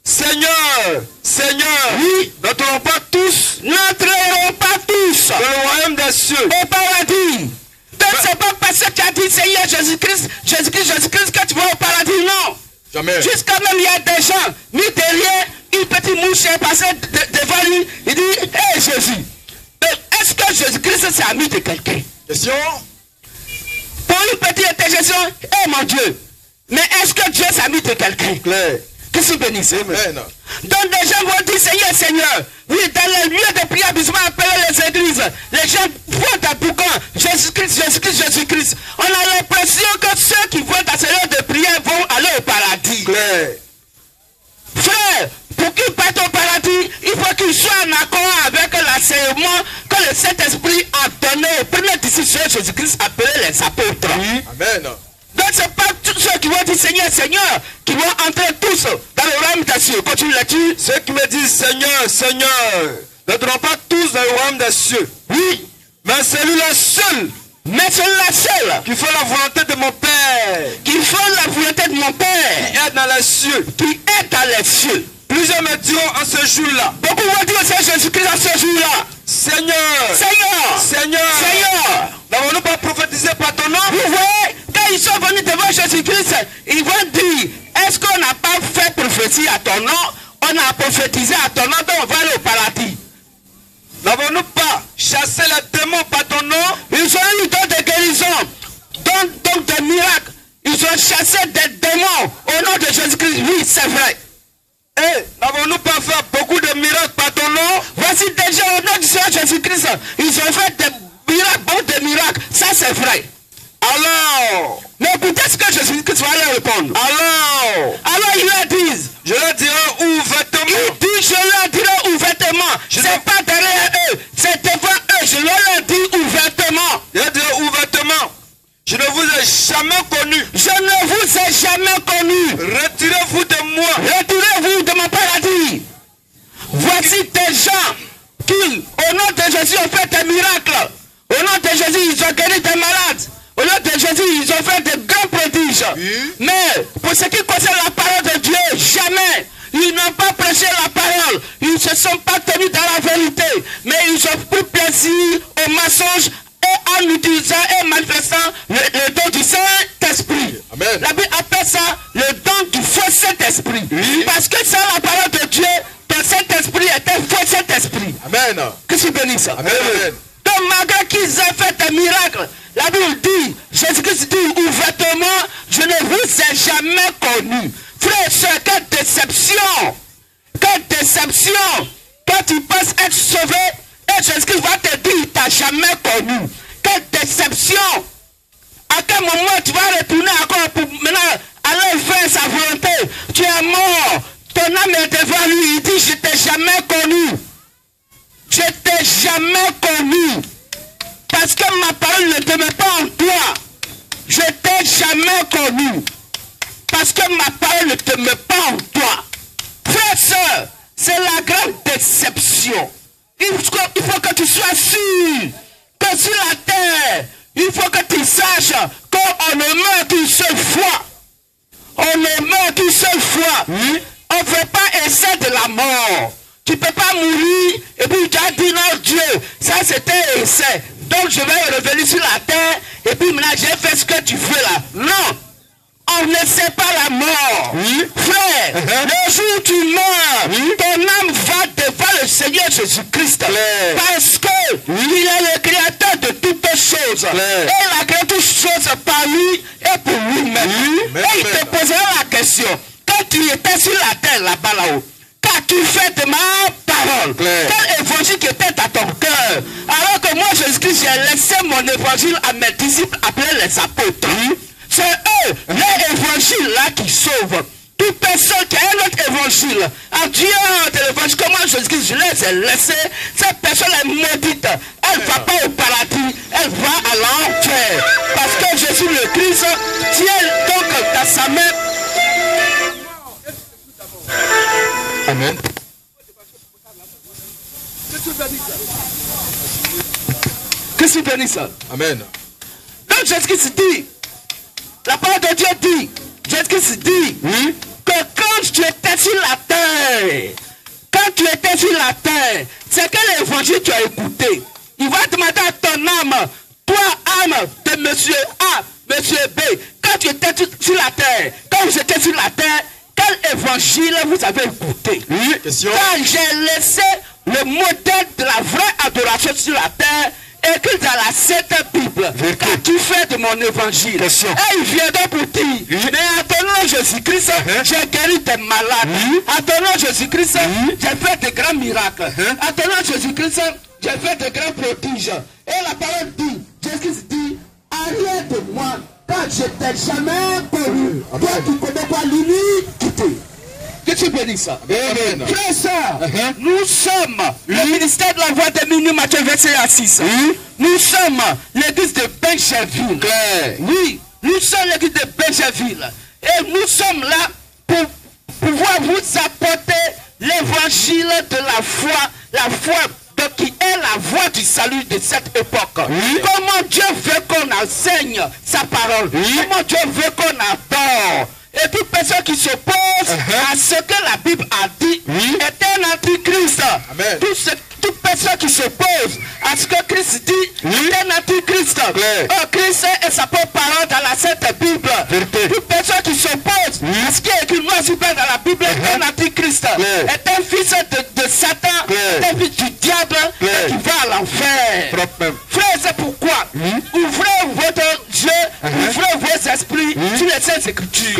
Seigneur, Seigneur. Oui. N'entreront pas tous. N'entreront pas tous. Dans le royaume des cieux. Au paradis. Donc c'est pas parce que tu as dit Seigneur Jésus-Christ, Jésus-Christ que tu vas au paradis. Non. Jamais. Jusqu'à même il y a des gens mis derrière une petite mouche est passée devant lui. Il dit, hé Jésus. Est-ce que Jésus-Christ c'est ami de quelqu'un? Question. Pour une petite interjection, eh mon Dieu. Mais est-ce que Dieu c'est ami de quelqu'un? Clair. Que se bénisse. Amen. Donc les gens vont dire Seigneur, Seigneur. Oui, dans les lieux de prière, abusement appelés les églises, les gens vont à boucan. Jésus-Christ, Jésus-Christ, Jésus-Christ. On a l'impression que ceux qui vont dans ces lieux de prière vont aller au paradis. Clair. Frère, pour qu'ils partent au paradis, il faut qu'ils soient en accord avec l'enseignement que le Saint-Esprit a donné aux premiers disciples Jésus-Christ appelés les apôtres. Amen. Donc ce n'est pas tous ceux qui vont dire Seigneur, Seigneur, qui vont entrer tous dans le royaume des cieux. Continue là-dessus. Ceux qui me disent Seigneur, Seigneur, n'entreront pas tous dans le royaume des cieux. Oui, Mais celui-là seul mais celui-là seul qui fait la volonté de mon Père, qui fait la volonté de mon Père, qui est dans les cieux. qui est dans les cieux. Plusieurs me diront en ce jour-là, Beaucoup vont dire au Seigneur Jésus-Christ en ce jour-là, Seigneur, Seigneur, Seigneur, Seigneur. n'avons-nous pas prophétisé par ton nom? Vous voyez, quand ils sont venus devant Jésus-Christ, ils vont dire, est-ce qu'on n'a pas fait prophétie à ton nom? On a prophétisé à ton nom, donc on va aller au paradis. N'avons-nous pas chassé les démons par ton nom? Ils ont eu donc des guérisons, donc des miracles. Ils ont chassé des démons au nom de Jésus-Christ. Oui, c'est vrai. Et n'avons-nous pas fait beaucoup de miracles par ton nom? Voici déjà au nom du Seigneur Jésus-Christ, ils ont fait des miracles, beaucoup de miracles. Ça, c'est vrai. Alors, Mais écoutez ce que Jésus-Christ va aller répondre. Alors ils leur disent, je leur dirai ouvertement. Il dit, je leur dirai ouvertement. C'est pas derrière eux, c'est devant eux. Je leur dis ouvertement. Je leur dirai ouvertement. Je ne vous ai jamais connu. Je ne vous ai jamais connu. Retirez-vous de moi. Retirez-vous de mon paradis. Voici des gens qui, au nom de Jésus, ont fait des miracles. Au nom de Jésus, ils ont guéri des malades. Au nom de Jésus, ils ont fait de grands prodiges. Mais pour ce qui concerne la parole de Dieu, jamais. Ils n'ont pas prêché la parole. Ils ne se sont pas tenus dans la vérité. Mais ils ont pris plaisir au mensonge et en utilisant et manifestant le don du Saint-Esprit. La Bible appelle ça le don du faux Saint-Esprit. Parce que sans la parole de Dieu, ton Saint-Esprit est un faux Saint-Esprit. Amen. Que tu bénisses. Amen. Donc malgré qu'ils aient fait des miracles, la Bible dit, Jésus-Christ dit ouvertement, je ne vous ai jamais connu. Frère, c'est quelle déception. Quelle déception. Quand tu penses être sauvé, et Jésus-Christ va te dire, il t'a jamais connu. Quelle déception. À quel moment tu vas retourner encore pour maintenant aller faire sa volonté. Tu es mort. Ton âme est devant lui. Il dit, je t'ai jamais connu. Je t'ai jamais connu. Parce que ma parole ne te met pas en toi. Je t'ai jamais connu. Parce que ma parole ne te met pas en toi. Frère, sœur, c'est la grande déception. Il faut que tu sois sûr que sur la terre, il faut que tu saches qu'on ne meurt qu'une seule fois. On ne meurt qu'une seule fois. On ne fait pas essai de la mort. Tu ne peux pas mourir et puis tu as dit non Dieu, ça c'était essai. Donc je vais revenir sur la terre et puis maintenant j'ai fait ce que tu veux là. Non. On ne sait pas la mort. Frère, le jour où tu meurs, ton âme va devant le Seigneur Jésus-Christ. Parce que il est le créateur de toutes choses. Et il a créé toutes choses par lui et pour lui-même. Et il te posera la question. Quand tu étais sur la terre là-bas là-haut, qu'as-tu fait de ma parole? Quel évangile qui était à ton cœur? Alors que moi Jésus-Christ, j'ai laissé mon évangile à mes disciples appelés les apôtres. C'est eux, les évangiles là qui sauvent. Toute personne qui a un autre évangile, en Dieu de l'évangile, comment Jésus-Christ, je les ai laissés, cette personne est maudite. Elle ne va pas au paradis, elle va à l'enfer. Parce que Jésus le Christ tient donc dans sa main. Amen. Que tu bénisses ça. Amen. Donc Jésus-Christ dit, la parole de Dieu dit, Jésus-Christ dit, que quand tu étais sur la terre, c'est quel évangile tu as écouté? Il va demander à ton âme, toi âme de monsieur A, monsieur B, quand tu étais sur la terre, quand vous étiez sur la terre, quel évangile vous avez écouté? Question. Quand j'ai laissé le modèle de la vraie adoration sur la terre, écrit dans la Sainte Bible, qu'as-tu fait de mon évangile? Question. Et il viendra pour dire, mais à ton nom Jésus-Christ, j'ai guéri des malades. À ton nom Jésus-Christ, j'ai fait de grands miracles. À ton nom Jésus-Christ, j'ai fait de grands prodiges. Et la parole dit, Jésus-Christ dit, arrière de moi, car je t'ai jamais connu. Toi qui connais pas l'iniquité. Que tu bénisses ça. Frère, sœur, nous sommes le ministère de la voix des minutes, Matthieu 26. Nous sommes l'église de Benjerville. Oui, nous sommes l'église de Benjerville. Et nous sommes là pour pouvoir vous apporter l'évangile de la foi qui est la voie du salut de cette époque. Comment Dieu veut qu'on enseigne sa parole. Comment Dieu veut qu'on adore. Et toute personne qui s'oppose à ce que la Bible a dit est un antichrist. Toute personne qui s'oppose à ce que Christ dit est un antichrist. Christ est sa propre parole dans la Sainte Bible. Toute personne qui s'oppose à ce qui est écrit noir sur blanc dans la Bible est un antichrist. Est un fils de Satan, est un fils du diable qui va à l'enfer. Frère, c'est pourquoi ouvrez votre Dieu, ouvrez vos esprits sur les Saintes Écritures.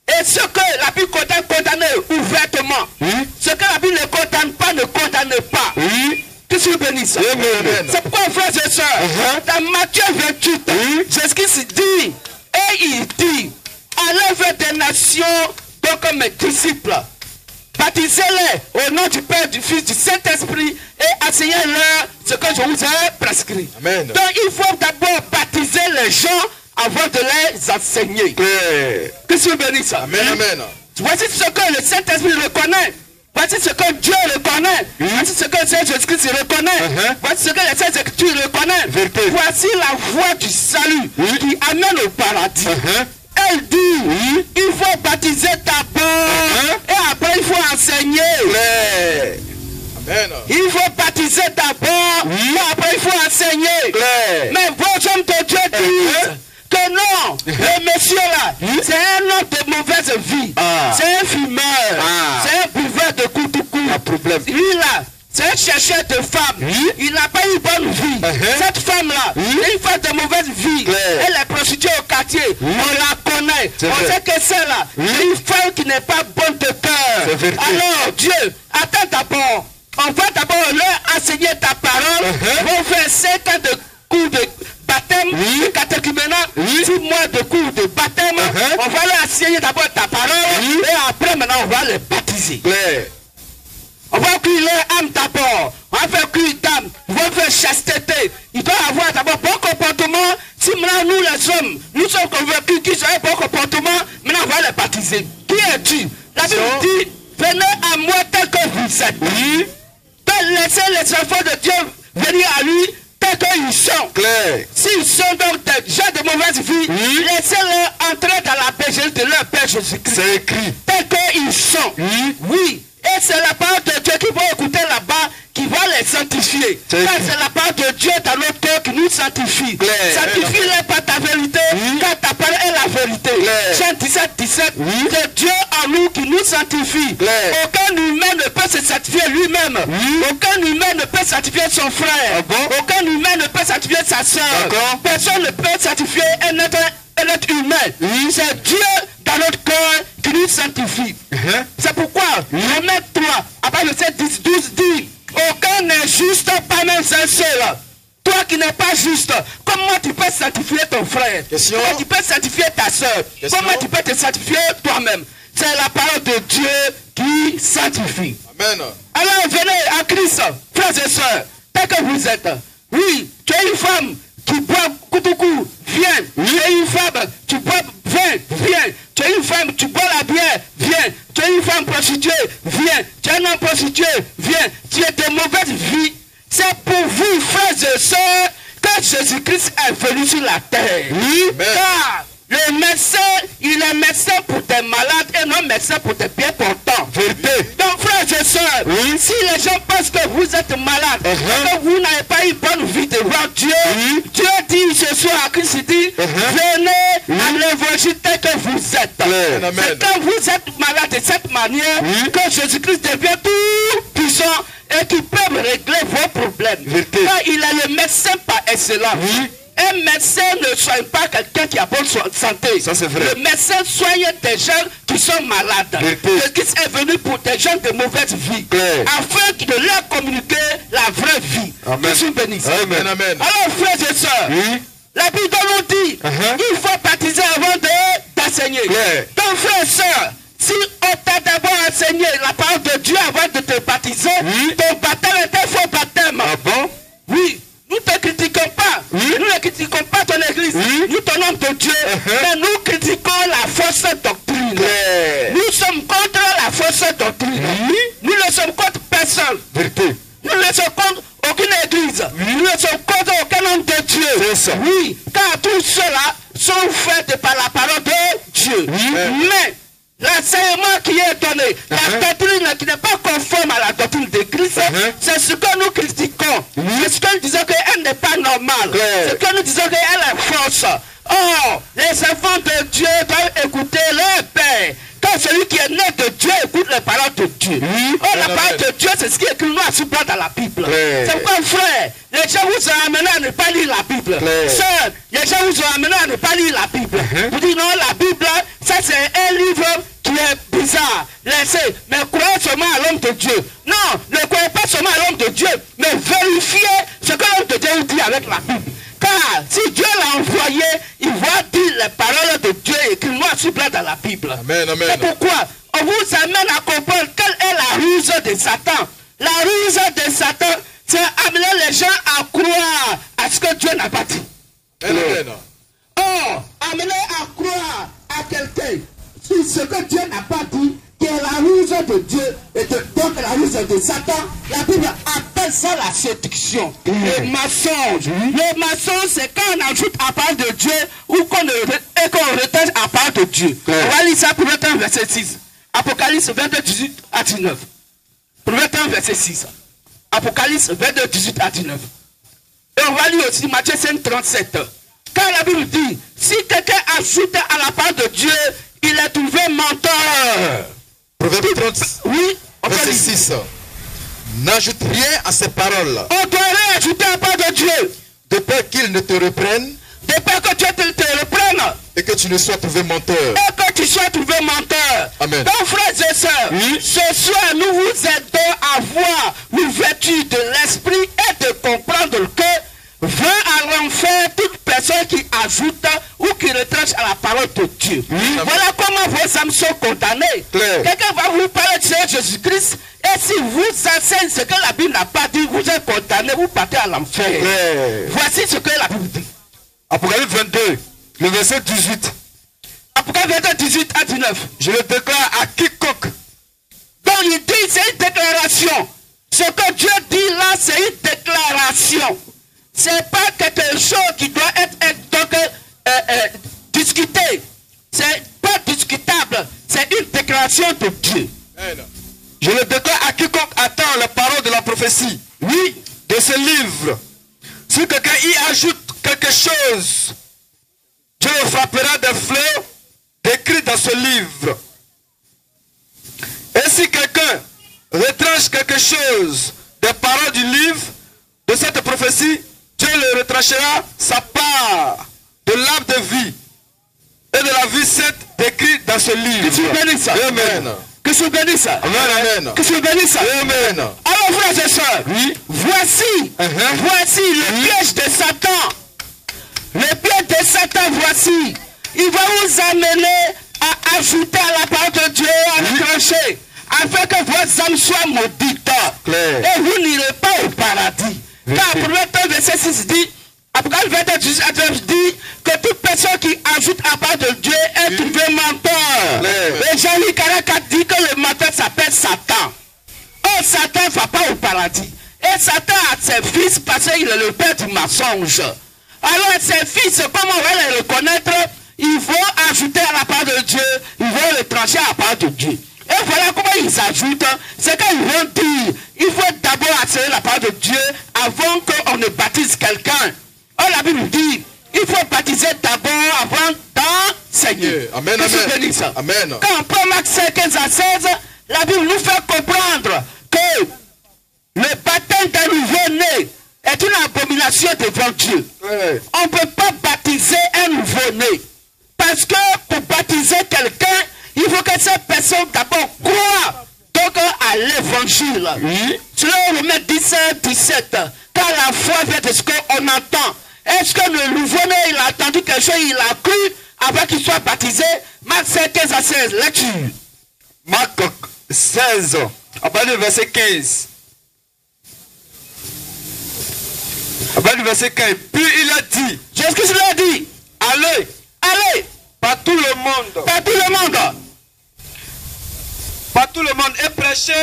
Et ce que la Bible condamne ouvertement, ce que la Bible ne condamne pas, ne condamne pas. Que tu bénisses. C'est pourquoi, frères et sœurs, dans Matthieu 28, Jésus-Christ dit, et il dit, allez Faites des nations donc comme mes disciples. Baptisez-les au nom du Père, du Fils, du Saint-Esprit et enseignez-leur ce que je vous ai prescrit. Amen. Donc il faut d'abord baptiser les gens avant de les enseigner. Que Dieu bénisse. Amen, amen. Voici ce que le Saint-Esprit reconnaît. Voici ce que Dieu reconnaît. Voici ce que le Seigneur Jésus-Christ reconnaît. Voici ce que les Saintes Écritures reconnaissent. Voici la voie du salut qui amène au paradis. Elle dit, il faut baptiser d'abord et après il faut enseigner. Amen. Il faut baptiser d'abord et après il faut enseigner. Mais vos hommes de Dieu disent que non, le monsieur là, c'est un homme de mauvaise vie. C'est un fumeur. C'est un buveur de coups. Lui là, c'est un chercheur de femmes. Il n'a pas eu bonne vie. Cette femme-là, une femme de mauvaise vie. Elle est prostituée au quartier. On la connaît. On sait que c'est là. Une femme qui n'est pas bonne de cœur. Alors Dieu, attends d'abord. On va d'abord leur enseigner ta parole. On va faire 5 ans de cours de baptême, de catéchuménat, 6 mois de cours de baptême. On va leur enseigner d'abord ta parole. Et après maintenant on va les baptiser. On va cuire leur âme d'abord. On va faire cuire d'âme. On va faire chasteté. Il doit avoir d'abord bon comportement. Si maintenant nous les hommes, nous sommes convaincus qu'ils ont un bon comportement, maintenant on va les baptiser. Qui es-tu? La Bible dit, venez à moi tel que vous êtes. Laissez les enfants de Dieu venir à lui tel qu'ils sont. S'ils sont donc des gens de mauvaise vie, laissez-les entrer dans la bergerie de leur Père Jésus-Christ. C'est écrit. Tel qu'ils sont. Oui. Et c'est la parole de Dieu qui va écouter là-bas, qui va les sanctifier. Car c'est la parole de Dieu dans notre cœur qui nous sanctifie. Sanctifie-les par ta vérité, car ta parole est la vérité. Jean 17, c'est Dieu en nous qui nous sanctifie. Aucun humain ne peut se sanctifier lui-même. Aucun humain ne peut sanctifier son frère. Aucun humain ne peut sanctifier sa soeur. Personne ne peut sanctifier un être humain. C'est Dieu dans notre cœur qui nous sanctifie. C'est pourquoi Romains 3, après verset 10, 12 dit, aucun n'est juste, pas même un seul. Toi qui n'es pas juste, comment tu peux sanctifier ton frère? Comment tu peux sanctifier ta soeur? Comment tu peux te sanctifier toi-même? C'est la parole de Dieu qui sanctifie. Amen. Alors venez à Christ, frères et sœurs, tel que vous êtes. Oui, tu es une femme qui boit Koutoukou, viens. Tu es une femme, tu bois vin, viens. Tu es une femme, tu bois la bière, viens. Tu es une femme prostituée, viens. Tu es un homme prostitué, viens. Tu es de mauvaise vie. C'est pour vous, frères et sœurs, que Jésus-Christ est venu sur la terre. Car le médecin, il est médecin pour tes malades et non médecin pour tes bien portants. Donc, frères et sœurs, si les gens pensent que vous êtes malade, que vous n'avez pas une bonne vie devant Dieu, Dieu dit ce soir à Christ, il dit, venez à l'évangile tel que vous êtes. C'est quand vous êtes malade de cette manière que Jésus-Christ devient tout puissant et qui peut régler vos problèmes. Car il est le médecin par excellence. Un médecin ne soigne pas quelqu'un qui a bonne santé. Ça, c'est vrai. Le médecin soigne des gens qui sont malades. Christ est venu pour des gens de mauvaise vie. Afin de leur communiquer la vraie vie. Que Dieu bénisse. Amen, amen. Alors, frères et sœurs, la Bible nous dit il faut baptiser avant d'enseigner. Donc, frères et sœurs, si on t'a d'abord enseigné la parole de Dieu avant de te baptiser, ton baptême est un faux baptême. Ah bon? Oui. Nous ne te critiquons pas. Nous ne critiquons pas ton église. Nous ton nom de Dieu. Mais nous critiquons la fausse doctrine. Nous sommes contre la fausse doctrine. Nous ne sommes contre personne. Nous ne sommes contre aucune église. Nous ne sommes contre aucun homme de Dieu. Oui, car tout cela sont faits par la parole de Dieu. Mais l'enseignement qui est donné, la doctrine qui n'est pas conforme à la doctrine de Christ, c'est ce que nous critiquons. C'est ce que nous disons qu'elle n'est pas normale. C'est ce que nous disons qu'elle est fausse. Or, les enfants de Dieu doivent écouter leur Père. Quand celui qui est né de Dieu écoute les paroles de Dieu. Or, la parole de Dieu, c'est ce qui est écrit noir sur blanc dans la Bible. C'est pourquoi, frère, les gens vous ont amené à ne pas lire la Bible. Sœur, les gens vous ont amené à ne pas lire la Bible. Vous dites non, la Bible, ça c'est un livre qui est bizarre. Laissez, mais croyez seulement à l'homme de Dieu. Non, ne croyez pas seulement à l'homme de Dieu, mais vérifiez ce que l'homme de Dieu vous dit avec la Bible. Car si Dieu l'a envoyé, il va dire les paroles de Dieu écrites noir sur blanc dans la Bible. Amen, amen. C'est pourquoi on vous amène à comprendre quelle est la ruse de Satan. La ruse de Satan, c'est amener les gens à croire à ce que Dieu n'a pas dit. Amen. Or, amener à croire à quelqu'un sur ce que Dieu n'a pas dit, qui est la ruse de Dieu, et donc la ruse de Satan, la Bible appelle ça la séduction, le mensonge. Le mensonge, c'est quand on ajoute à part de Dieu ou qu'on retèche à part de Dieu. On va lire ça pour 21 verset 6. Apocalypse 22, 18 à 19. Pour 21 verset 6. Apocalypse 22, 18 à 19. Et on va lire aussi Matthieu 5, 37. Car la Bible dit, si quelqu'un ajoute à la part de Dieu, il est trouvé menteur. Proverbe 30, Oui, on peut verset lire. 6. N'ajoute rien à ces paroles, On doit rien ajouter à la part de Dieu. de peur qu'ils ne te reprennent De peur que Dieu te reprenne. et que tu ne sois trouvé menteur. Et que tu sois trouvé menteur. Amen. Donc frères et sœurs, ce soir nous vous aidons à voir l'ouverture de l'esprit et de comprendre que va à l'enfer toute personne qui ajoute ou qui retranche à la parole de Dieu. Voilà comment vos âmes sont condamnées. Claire. Quelqu'un va vous parler de Seigneur Jésus-Christ et si vous enseignez ce que la Bible n'a pas dit, vous êtes condamné, vous partez à l'enfer. Claire. Voici ce que la Bible dit. Apocalypse 22, le verset 18. Apocalypse 22, 18 à 19. Je le déclare à quiconque. Donc il dit, c'est une déclaration. Ce que Dieu dit là, c'est une déclaration. C'est pas quelque chose qui doit être donc, discuté. C'est pas discutable. C'est une déclaration de Dieu. Je le déclare à quiconque attend la parole de la prophétie. Oui, de ce livre. Si quelqu'un y ajoute quelque chose, Dieu le frappera des fleurs décrites dans ce livre. Et si quelqu'un retranche quelque chose des paroles du livre, de cette prophétie, Dieu le retranchera sa part de l'arbre de vie et de la vie sainte décrite dans ce livre. Que tu bénisses. Amen. Que tu bénisses. Amen. Que tu bénisses. Amen. Alors frères et sœurs, voici le piège de Satan. Le piège de Satan, voici. Il va vous amener à ajouter à la parole de Dieu, à retrancher, afin que vos âmes soient maudites. Claire. Et vous n'irez pas au paradis. Car pour le verset 6 dit, Apocalypse 22 dit que toute personne qui ajoute à part de Dieu est trouvé menteur. Et Jean-Luc 44 dit que le menteur s'appelle Satan. Oh, Satan ne va pas au paradis. Et Satan a ses fils parce qu'il est le père du mensonge. Alors ses fils, comment on va les reconnaître? Ils vont ajouter à la part de Dieu, ils vont le trancher à la part de Dieu. Et voilà comment ils ajoutent, c'est qu'ils vont dire, il faut d'abord attirer la part de Dieu avant qu'on ne baptise quelqu'un. Or la Bible dit, il faut baptiser d'abord avant d'enseigner. Amen, amen. Amen. Quand on prend Marc 5, 15 à 16, la Bible nous fait comprendre que le baptême d'un nouveau-né est une abomination devant Dieu. Ouais. On ne peut pas baptiser un nouveau-né. Parce que pour baptiser quelqu'un, il faut que cette personne d'abord croie donc à l'évangile. Selon Romains 10, 17, car la foi vient de ce qu'on entend. Est-ce que le nouveau-né, il a entendu quelque chose, il a cru avant qu'il soit baptisé? Marc 5, 15 à 16, lecture. Marc 16, à partir du verset 15. À partir du verset 15. Puis il a dit, Jésus-Christ lui a dit, allez allez, par tout le monde. par tout le monde. Par tout le monde et prêchez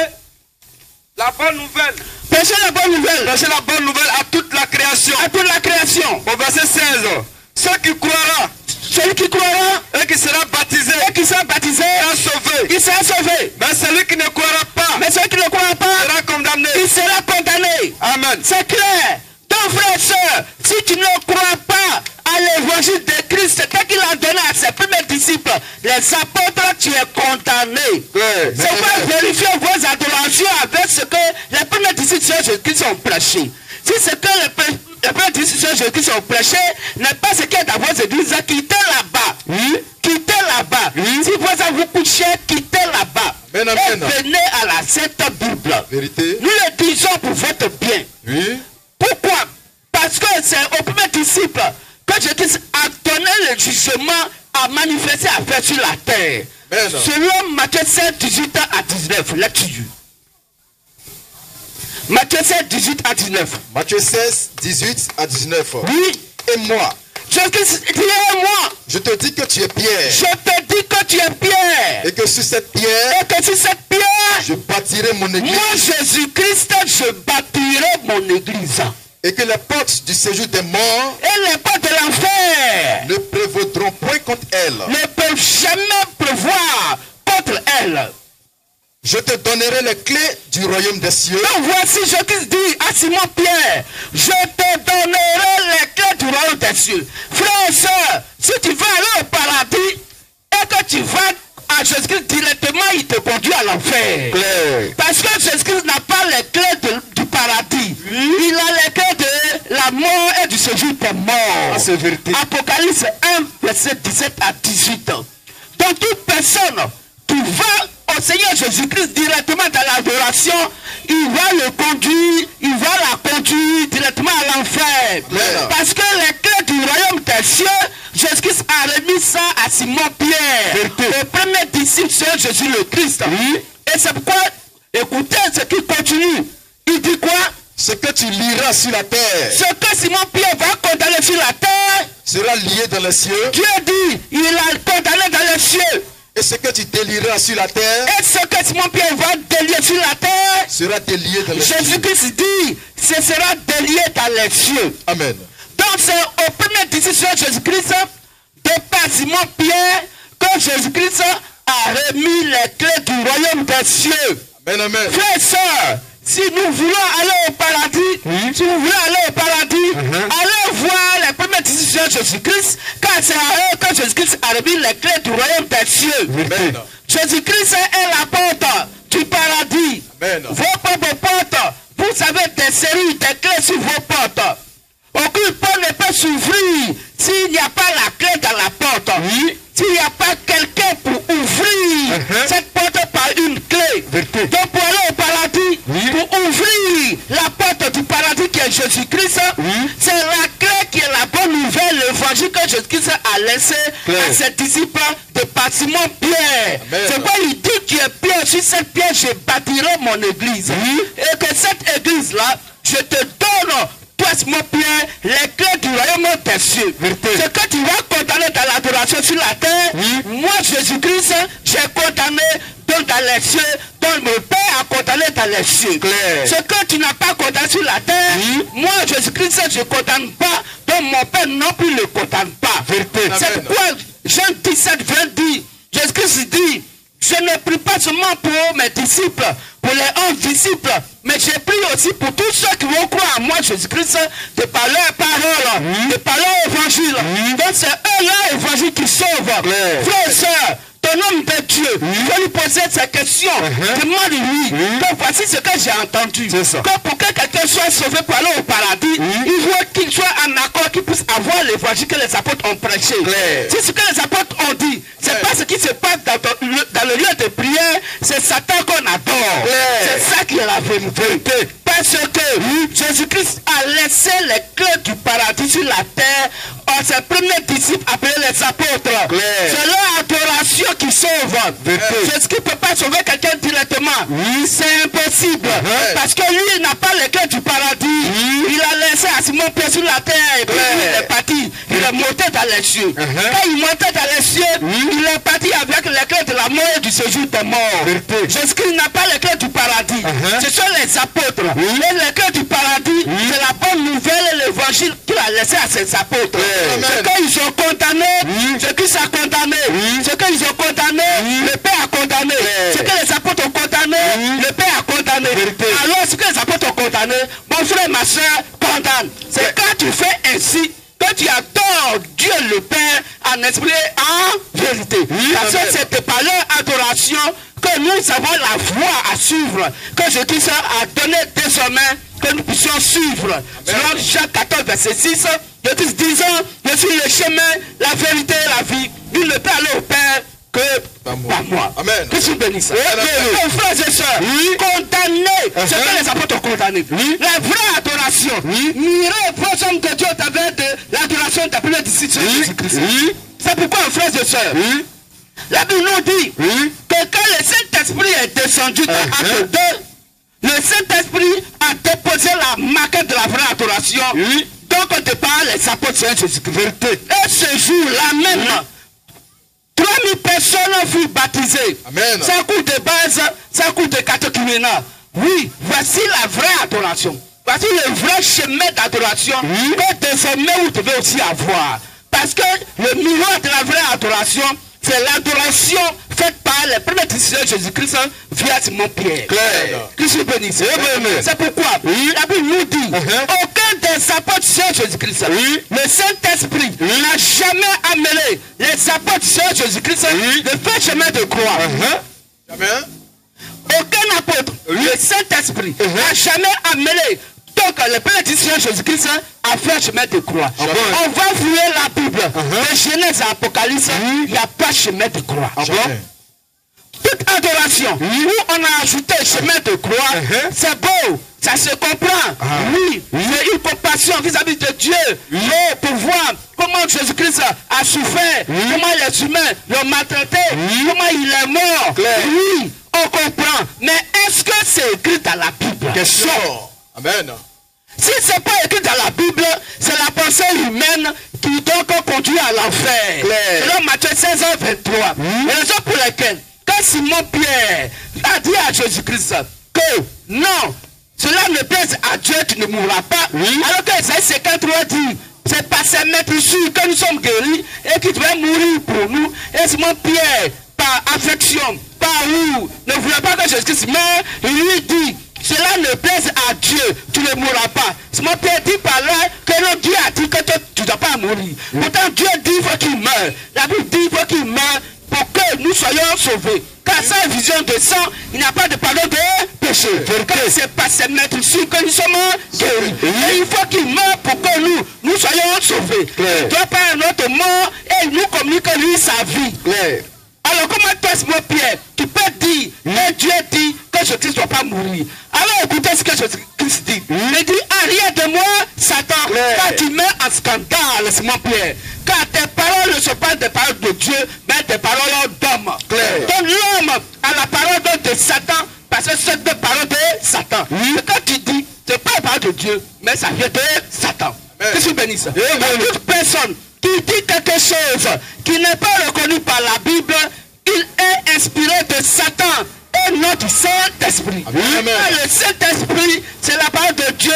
la bonne nouvelle. Prêchez la bonne nouvelle. Prêchez la bonne nouvelle à toute la création. À toute la création. Au verset 16. Ceux qui croira Celui qui croira et qui sera baptisé et qui sera baptisé, sera sauvé. il sera sauvé. Mais celui qui ne croira pas Mais celui qui ne croira pas, sera condamné. il sera condamné. Amen. C'est clair. Donc frère et soeur, si tu ne crois pas à l'évangile de Christ, tel qu'il a donné à ses premiers disciples, les apôtres, tu es condamné. Ouais. C'est pas vérifier vos adorations avec ce que les premiers disciples de Jésus-Christ ont prêché. Si ce que les premiers disciples de Jésus-Christ ont prêché n'est pas ce qui est dans vos églises, quittez là-bas. Quittez là-bas. Si vous couchez, quittez là-bas. Amen, Et amen. venez à la Sainte Bible. Vérité. Nous le disons pour votre bien. Oui. Pourquoi? Parce que c'est au premier disciple disciples que Jésus a donné le jugement à manifester à faire sur la terre. Amen. Selon Matthieu 7, 18 à 19. Lecture. Matthieu 7, 18 à 19. Matthieu 16, 18 à 19. Oui. Et moi, Jésus dit à moi, je te dis que tu es Pierre. je te dis que tu es Pierre. Et que sur cette pierre, Et que sur cette pierre, je bâtirai mon église. moi Jésus-Christ, je bâtirai mon église. Et que les portes du séjour des morts Et les portes de l'enfer ne prévaudront point contre elle. ne peuvent jamais prévoir contre elle. Je te donnerai les clés du royaume des cieux. Donc voici, Jésus dit à Simon Pierre, je te donnerai les clés du royaume des cieux. Frère et soeur, si tu vas aller au paradis et que tu vas à Jésus-Christ directement, il te conduit à l'enfer. Parce que Jésus-Christ n'a pas les clés du paradis. Il a les clés de la mort et du séjour des morts. Ah, c'est vérité. Apocalypse 1, verset 17 à 18. Donc toute personne qui va au Seigneur Jésus-Christ directement dans l'adoration, il va le conduire, il va la conduire directement à l'enfer. Parce que les clés du royaume des cieux, Jésus-Christ a remis ça à Simon Pierre, le premier disciple de Jésus le Christ. Et c'est pourquoi, écoutez ce qui continue. Il dit quoi? Ce que tu liras sur la terre Ce que Simon Pierre va condamner sur la terre, sera lié dans les cieux. Dieu dit, il a condamné dans les cieux. Et ce que tu délieras sur la terre Et ce que Simon Pierre va délier sur la terre, sera délié dans les cieux. Jésus-Christ dit, ce sera délié dans les cieux. Amen. Donc c'est au premier disciple de Jésus-Christ, de par Simon Pierre, que Jésus-Christ a remis les clés du royaume des cieux. Amen, amen. Frères et sœurs, si nous voulons aller au paradis, si vous voulez aller au paradis, allez voir les premiers disciples de Jésus-Christ, car c'est à eux que Jésus-Christ a remis les clés du royaume des cieux. Amen. Jésus-Christ est la porte du paradis. Amen. Vos propres portes, vous avez des séries, des clés sur vos portes. Aucune porte ne peut s'ouvrir s'il n'y a pas la clé dans la porte. S'il n'y a pas quelqu'un pour ouvrir cette porte par une clé. Donc pour aller au paradis, pour ouvrir la porte du paradis qui est Jésus-Christ, c'est la clé qui est la bonne nouvelle, l'évangile que Jésus-Christ a laissé à ses disciples de par Simon Pierre. C'est pourquoi il dit tu es Pierre, sur cette pierre je bâtirai mon église. Et que cette église-là, je te donne, toi Simon Pierre, les clés du royaume des cieux. Ce que tu vas condamner dans l'adoration sur la terre, moi Jésus-Christ, j'ai condamné dans les cieux, dont mon Père a condamné dans les cieux. Ce que tu n'as pas condamné sur la terre, moi Jésus-Christ, je ne condamne pas, dont mon Père non plus ne le condamne pas. C'est pourquoi Jean 17, 20 dit, Jésus-Christ dit, je ne prie pas seulement pour mes disciples, pour les 11 disciples, mais j'ai prié aussi pour tous ceux qui vont croire à moi, Jésus-Christ, de par leur parole, de par leur évangile. Donc c'est eux leur évangile qui sauve. Frères et sœurs, ton homme de Dieu, il faut lui poser ces questions. Demande-lui que voici ce que j'ai entendu. Que pour que quelqu'un soit sauvé pour aller au paradis, il faut qu'il soit en accord, qu'il puisse avoir l'évangile que les apôtres ont prêché. C'est ce que les apôtres ont dit. C'est pas ce qui se passe dans le lieu de prière, c'est Satan qu'on adore. C'est ça qui est la vérité. Parce que Jésus-Christ a laissé les clés du paradis sur la terre à ses premiers disciples appelés les apôtres. C'est leur adoration qui sauve. Jésus-Christ ne peut pas sauver quelqu'un directement. C'est impossible. Parce que lui, il n'a pas les clés du paradis. Il a laissé à Simon Pierre sur la terre. Et puis il est parti. Il est monté dans les cieux. Quand il montait dans les cieux, il est parti avec les clés de la mort et du séjour des morts. Jésus-Christ n'a pas les clés du paradis. Ce sont les apôtres. Et les clés du paradis, c'est la bonne nouvelle et l'évangile qu'il a laissé à ses apôtres. Ce qu'ils ont condamné, ce qu'ils ont condamné, ce qu'ils ont condamné, le Père a condamné. Ce que les apôtres ont condamné, le Père a condamné. Alors ce que les apôtres ont condamné, mon frère, ma soeur, condamne. C'est quand tu fais ainsi que tu adores Dieu le Père en esprit et en vérité. Parce que c'est par leur adoration que nous avons la voie à suivre, que Jésus a donné désormais que nous puissions suivre. Selon Jean 14, verset 6, Jésus disant, je suis le chemin, la vérité et la vie. Il ne peut aller au Père que par moi. Amen. Que tu bénisses. Mes frères et sœurs, condamner ce que les apôtres ont condamné. La vraie adoration adoration. Mirer le prochain de Dieu au travers de l'adoration d'après disciples de Jésus-Christ. C'est pourquoi, frères et sœurs, la Bible nous dit que quand le Saint-Esprit est descendu dans Acte 2, le Saint-Esprit a déposé la maquette de la vraie adoration. Donc au départ, les apôtres de Jésus-Christ. Et ce jour-là même, 3000 personnes furent baptisées. Amen. Sans cours de base, sans cours de catéchuménat. Oui, voici la vraie adoration. Voici le vrai chemin d'adoration que désormais vous devez aussi avoir. Parce que le miroir de la vraie adoration, c'est l'adoration faite par les premiers disciples de Jésus-Christ via Simon-Pierre. Christ bénisse. C'est pourquoi la Bible nous dit aucun des apôtres de Jésus-Christ, le Saint-Esprit n'a jamais amené les apôtres de Jésus-Christ de faire chemin de croix. Amen. Aucun apôtre, le Saint-Esprit n'a jamais amené donc le Père disciples de Jésus-Christ a fait chemin de croix. On va fouiller la Bible. De Genèse à Apocalypse, il n'y a pas chemin de croix. Toute adoration où on a ajouté chemin de croix, c'est beau, ça se comprend. Oui, c'est une compassion vis-à-vis de Dieu. Mais pour voir comment Jésus-Christ a souffert, comment les humains l'ont maltraité, comment il est mort. Oui, on comprend. Mais est-ce que c'est écrit dans la Bible? Question. Amen. Si ce n'est pas écrit dans la Bible, c'est la pensée humaine qui donc conduit à l'enfer. Selon Matthieu 16, 23. La raison pour laquelle, quand Simon-Pierre a dit à Jésus-Christ que non, cela ne plaise à Dieu, tu ne mourras pas. Alors que Isaïe 53 dit, c'est par ses maîtres sûrs que nous sommes guéris et qu'il devait mourir pour nous. Et Simon-Pierre, par affection, par où, ne voulait pas que Jésus-Christ meure, il lui dit, cela ne plaise à Dieu, tu ne mourras pas. Simon Pierre dit par là que non, Dieu a dit que tu ne dois pas mourir. Pourtant Dieu dit qu'il faut qu'il meure. La Bible dit qu'il faut qu'il meure pour que nous soyons sauvés. Car sans vision de sang, il n'y a pas de pardon de péché. Car c'est par ses maîtres sûrs que nous sommes guéris. Et il faut qu'il meure pour que nous soyons sauvés. Il ne doit pas notre mort et nous communique lui sa vie. Alors comment toi, Simon Pierre, tu peux dire, et Dieu dit que Jésus-Christ ne doit pas mourir. Alors écoutez ce que Jésus-Christ dit. Il dit, arrière de moi, Satan, car tu mets en scandale, Simon Pierre. Car tes paroles ne sont pas des paroles de Dieu, mais des paroles d'homme. Donc l'homme a la parole de Satan, parce que c'est des paroles de Satan. Et quand tu dis, ce n'est pas la parole de Dieu, mais ça vient de Satan. Que tu bénisses. Toute personne qui dit quelque chose qui n'est pas reconnu par la Bible, il est inspiré de Satan et non du Saint-Esprit. Le Saint-Esprit, c'est la parole de Dieu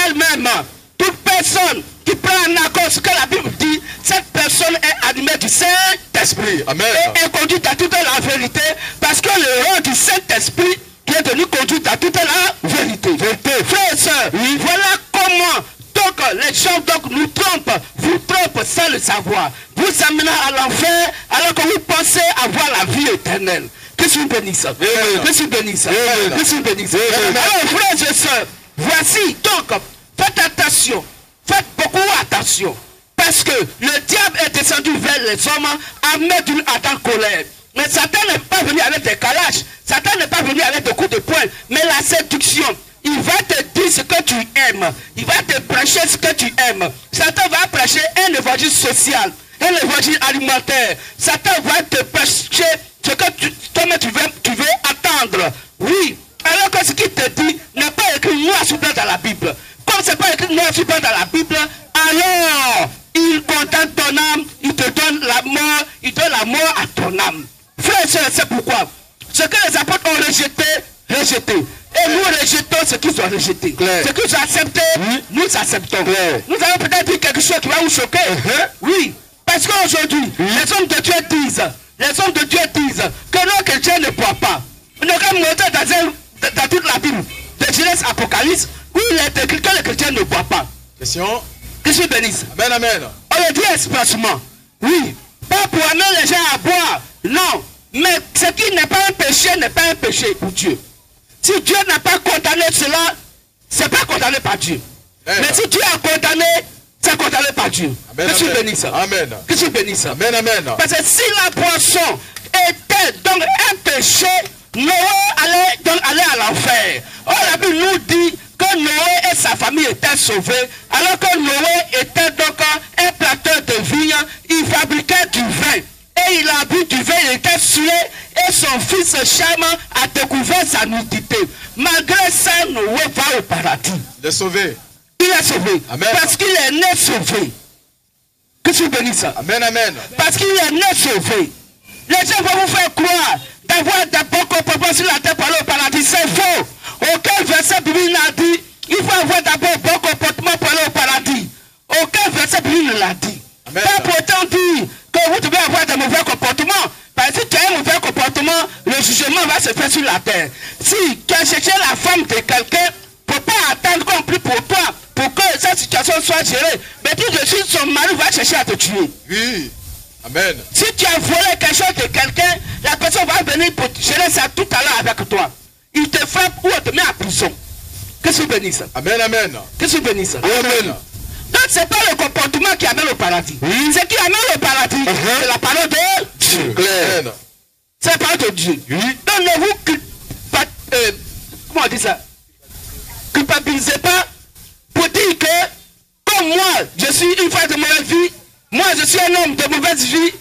elle-même. Toute personne qui prend en accord ce que la Bible dit, cette personne est animée du Saint-Esprit. Et est conduite à toute la vérité, parce que le rôle du Saint-Esprit qui est de nous conduire à toute la vérité. Frères et sœurs, voilà comment donc les gens nous trompent, vous trompent sans le savoir, vous amenant à l'enfer alors que vous pensez avoir la vie éternelle. Que je vous bénisse. Que je vous bénisse. Que je vous bénisse. Alors frères et sœurs, voici donc, faites attention, faites beaucoup attention, parce que le diable est descendu vers les hommes à mettre une attaque colère. Mais Satan n'est pas venu avec des calages, Satan n'est pas venu avec des coups de poing, mais la séduction. Il va te dire ce que tu aimes. Il va te prêcher ce que tu aimes. Satan va prêcher un évangile social, un évangile alimentaire. Satan va te prêcher ce que tu veux attendre. Oui. Alors que ce qu'il te dit n'est pas écrit noir sur blanc dans la Bible. Comme ce n'est pas écrit noir sur blanc dans la Bible, alors il condamne ton âme, il te donne la mort, il donne la mort à ton âme. Frères et sœurs, c'est pourquoi ce que les apôtres ont rejeté. Et nous rejetons ce qu'ils ont rejeté. Ce qu'ils ont accepté, nous acceptons. Nous allons peut-être dire quelque chose qui va vous choquer. Oui, parce qu'aujourd'hui, les hommes de Dieu disent que nos chrétiens ne boivent pas. Nous avons montré dans toute la Bible, de Genèse Apocalypse, où il est écrit que les chrétiens ne boivent pas. Question. Que je bénisse. Amen, amen. On le dit expressement. Oui, pas pour amener les gens à boire. Non, mais ce qui n'est pas un péché n'est pas un péché pour Dieu. Si Dieu n'a pas condamné cela, ce n'est pas condamné par Dieu. Amen. Mais si Dieu a condamné, c'est condamné par Dieu. Amen, que tu bénisses. Amen. Que tu bénisses. Amen, amen. Parce que si la boisson était donc un péché, Noé allait donc aller à l'enfer. Or la Bible nous dit que Noé et sa famille famille était sauvée, alors que Noé était donc un planteur de vigne, il fabriquait du vin. Et il a bu du vin, il était tué, et son fils Cham a découvert sa nudité. Malgré ça, Noé va au paradis. Il est sauvé. Il est sauvé. Amen. Parce qu'il est né sauvé. Que tu bénis ça. Amen, amen. Parce qu'il est né sauvé. Les gens vont vous faire croire d'avoir des bons comportements sur la terre pour aller au paradis. C'est faux. Aucun verset biblique n'a dit il faut avoir d'abord bon comportement pour aller au paradis. Aucun verset biblique ne l'a dit. Amen. Pas pour autant dire que vous devez avoir des mauvais comportements. Parce que si tu as un mauvais comportement, le jugement va se faire sur la terre. Si tu as cherché la femme de quelqu'un, il ne faut pas attendre qu'on prie pour toi, pour que cette situation soit gérée. Mais tout de suite, son mari va chercher à te tuer. Oui. Amen. Si tu as volé quelque chose de quelqu'un, la personne va venir pour gérer ça tout à l'heure avec toi. Il te frappe ou on te met en prison. Que tu bénisses. Amen, amen. Que tu bénisses. Amen. Donc ce n'est pas le comportement qui amène au paradis. Ce qui amène au paradis, c'est la parole de Dieu. Amen. C'est la parole de Dieu. Oui. Donc ne vous comment on dit ça? Culpabilisez pas pour dire que comme moi, je suis une femme de mauvaise vie, moi je suis un homme de mauvaise vie,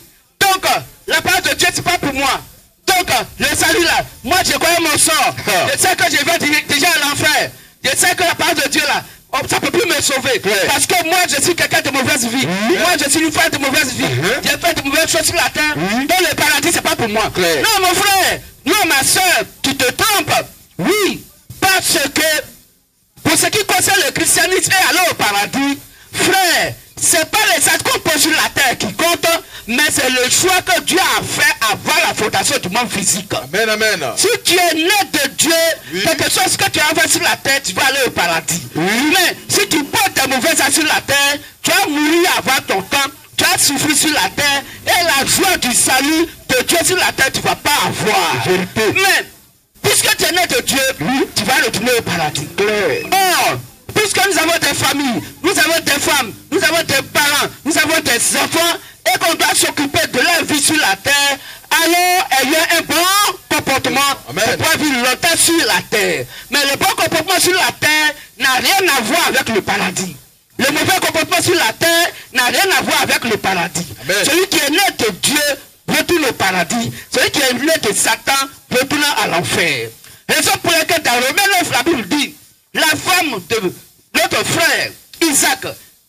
donc la parole de Dieu c'est pas pour moi. Donc le salut là, moi je connais mon sort. Je sais que je vais déjà à l'enfer. Je sais que la parole de Dieu là, ça ne peut plus me sauver. Parce que moi je suis quelqu'un de mauvaise vie. Moi je suis une femme de mauvaise vie. J'ai fait de mauvaises choses sur la terre. Donc le paradis c'est pas pour moi. Non mon frère, non ma soeur, tu te trompes. Oui, parce que pour ce qui concerne le christianisme et aller au paradis, frère, c'est pas les actes qu'on pose sur la terre qui comptent, mais c'est le choix que Dieu a fait avant la fondation du monde physique. Amen, amen. Si tu es né de Dieu, quelque chose que tu as fait sur la terre, tu vas aller au paradis. Mais si tu portes tes mauvaises actes sur la terre, tu vas mourir avant ton temps, tu vas souffrir sur la terre, et la joie du salut de Dieu sur la terre, tu ne vas pas avoir. Mais puisque tu es né de Dieu, tu vas retourner au paradis. Or, puisque nous avons des familles, nous avons des femmes, nous avons des parents, nous avons des enfants, et qu'on doit s'occuper de leur vie sur la terre, alors ayant un bon comportement pour pouvoir vivre longtemps sur la terre. Mais le bon comportement sur la terre n'a rien à voir avec le paradis. Le mauvais comportement sur la terre n'a rien à voir avec le paradis. Amen. Celui qui est né de Dieu retourne au paradis. Celui qui est né de Satan retourne à l'enfer. Raison pour laquelle dans Romains 9, la Bible dit, la femme de notre frère Isaac,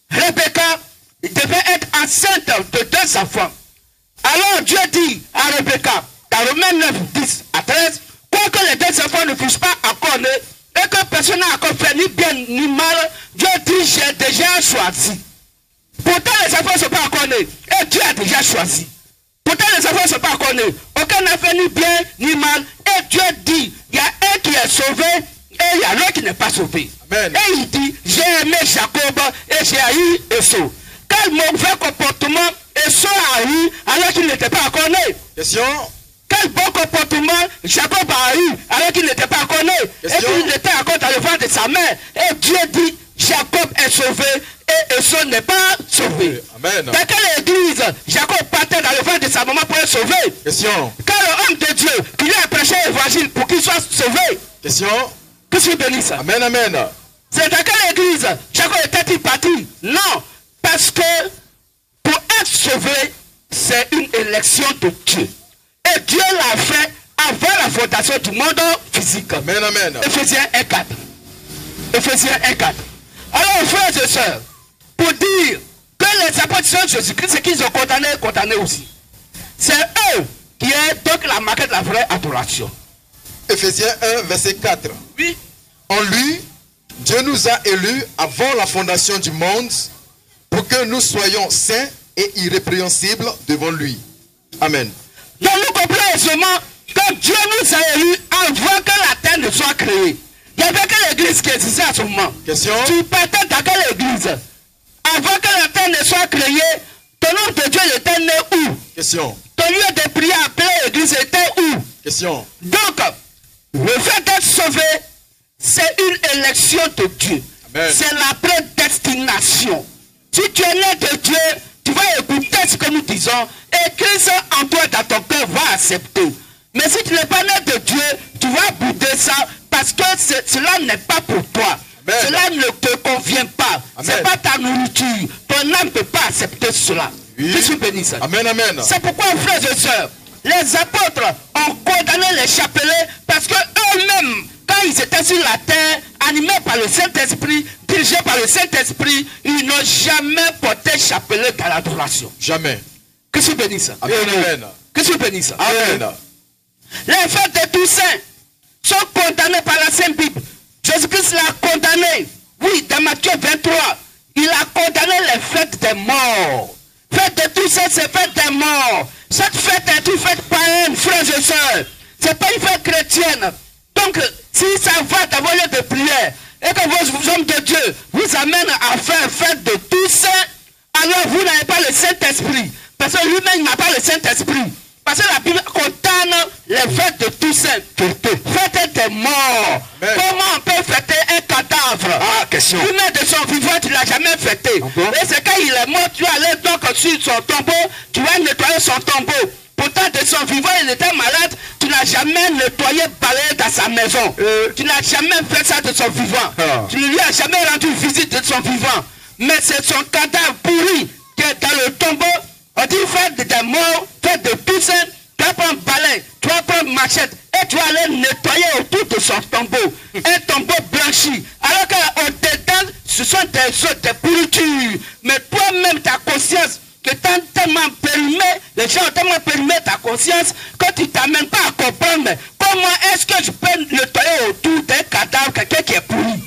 Rebecca, devait être enceinte de 2 enfants. Alors Dieu dit à Rebecca, dans Romains 9, 10 à 13, quoique les 2 enfants ne fussent pas encore nés, et que personne n'a encore fait ni bien ni mal, Dieu dit, j'ai déjà choisi. Pourtant les enfants ne sont pas encore nés, et Dieu a déjà choisi. Pourtant les enfants ne sont pas encore nés, aucun n'a fait ni bien ni mal, et Dieu dit, il y a un qui est sauvé, et il y a l'autre qui n'est pas sauvé. Amen. Et il dit, j'ai aimé Jacob et j'ai haï Esau. Quel mauvais comportement Esau a eu alors qu'il n'était pas encore né? Question. Quel bon comportement Jacob a eu alors qu'il n'était pas encore né? Question. Et qu'il était encore dans le ventre de sa mère. Et Dieu dit, Jacob est sauvé et Esau n'est pas sauvé. Amen. Dans quelle église Jacob partait dans le ventre de sa maman pour être sauvé? Question. Quel homme de Dieu qui lui a prêché l'évangile pour qu'il soit sauvé? Question. Que tu bénisses. Amen, amen. C'est dans quelle église Jacob était-il parti? Non. Parce que pour être sauvé, c'est une élection de Dieu. Et Dieu l'a fait avant la fondation du monde physique. Amen, amen. Ephésiens 1,4. Ephésiens 1,4. Alors, frères et sœurs, pour dire que les apôtres de Jésus-Christ, ce qu'ils ont condamné aussi. C'est eux qui est donc la marque de la vraie adoration. Ephésiens 1, verset 4. Oui. En lui, Dieu nous a élus avant la fondation du monde pour que nous soyons saints et irrépréhensibles devant lui. Amen. Donc nous comprenons aisément que Dieu nous a élus avant que la terre ne soit créée. Il n'y avait que l'église qui existait à ce moment. Question. Tu partais dans quelle église? Avant que la terre ne soit créée, ton nom de Dieu était né où? Question. Ton lieu de prière appelé l'église était où? Question. Donc, le fait d'être sauvé, c'est une élection de Dieu. C'est la prédestination. Si tu es né de Dieu, tu vas écouter ce que nous disons et Christ en toi dans ton cœur va accepter. Mais si tu n'es pas né de Dieu, tu vas bouder ça parce que cela n'est pas pour toi. Amen. Cela ne te confie C'est pas ta nourriture. Ton âme ne peut pas accepter cela. Oui. Je suis béni. Amen, amen. C'est pourquoi, frères et sœurs, les apôtres ont condamné les chapelets parce que eux-mêmes, quand ils étaient sur la terre, animés par le Saint-Esprit, dirigés par le Saint-Esprit, ils n'ont jamais porté chapelet dans l'adoration. Jamais. Que je bénisse. Amen, amen. Que je bénisse. Amen. Les fêtes de Toussaint sont condamnées par la Sainte Bible. Jésus-Christ l'a condamné. Oui, dans Matthieu 23, il a condamné les fêtes des morts. Fête de Toussaint, c'est fête des morts. Cette fête est une fête païenne, frères et sœurs. C'est pas une fête chrétienne. Donc, si ça va dans vos lieux de prière et que vos hommes de Dieu vous amènent à faire fête de Toussaint, alors vous n'avez pas le Saint-Esprit. Parce que lui-même n'a pas le Saint-Esprit. Parce que la Bible condamne les fêtes de Toussaint. Fête des morts. Mais... Comment on peut fêter un cadavre? Ah, question. Lui-même de son vivant, tu ne l'as jamais fêté. Et c'est quand il est mort, tu allais donc sur son tombeau, tu vas nettoyer son tombeau. Pourtant, de son vivant, il était malade, tu n'as jamais nettoyé, balayé dans sa maison. Tu n'as jamais fait ça de son vivant. Tu ne lui as jamais rendu visite de son vivant. Mais c'est son cadavre pourri qui est dans le tombeau. On dit fête des morts, fête de Toussaint, tu vas prendre balai, tu vas prendre machette et tu vas aller nettoyer autour de son tombeau. Un tombeau blanchi. Alors qu'au dedans, ce sont des pourritures. Mais toi-même, ta conscience, que t'as tellement périmé, les gens ont tellement périmé ta conscience que tu ne t'amènes pas à comprendre comment est-ce que je peux nettoyer autour d'un cadavre, quelqu'un qui est pourri.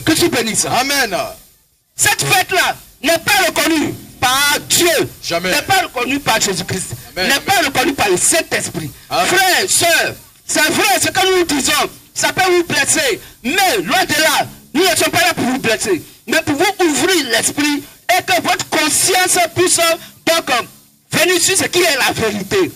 Que tu bénisses. Amen. Cette fête-là n'est pas reconnue par Dieu, Jamais. n'est pas reconnue par Jésus-Christ, n'est pas reconnue par le Saint-Esprit. Frères, sœurs, c'est vrai ce que nous disons, ça peut vous blesser, mais loin de là, nous ne sommes pas là pour vous blesser, mais pour vous ouvrir l'esprit et que votre conscience puisse donc venir sur ce qui est la vérité.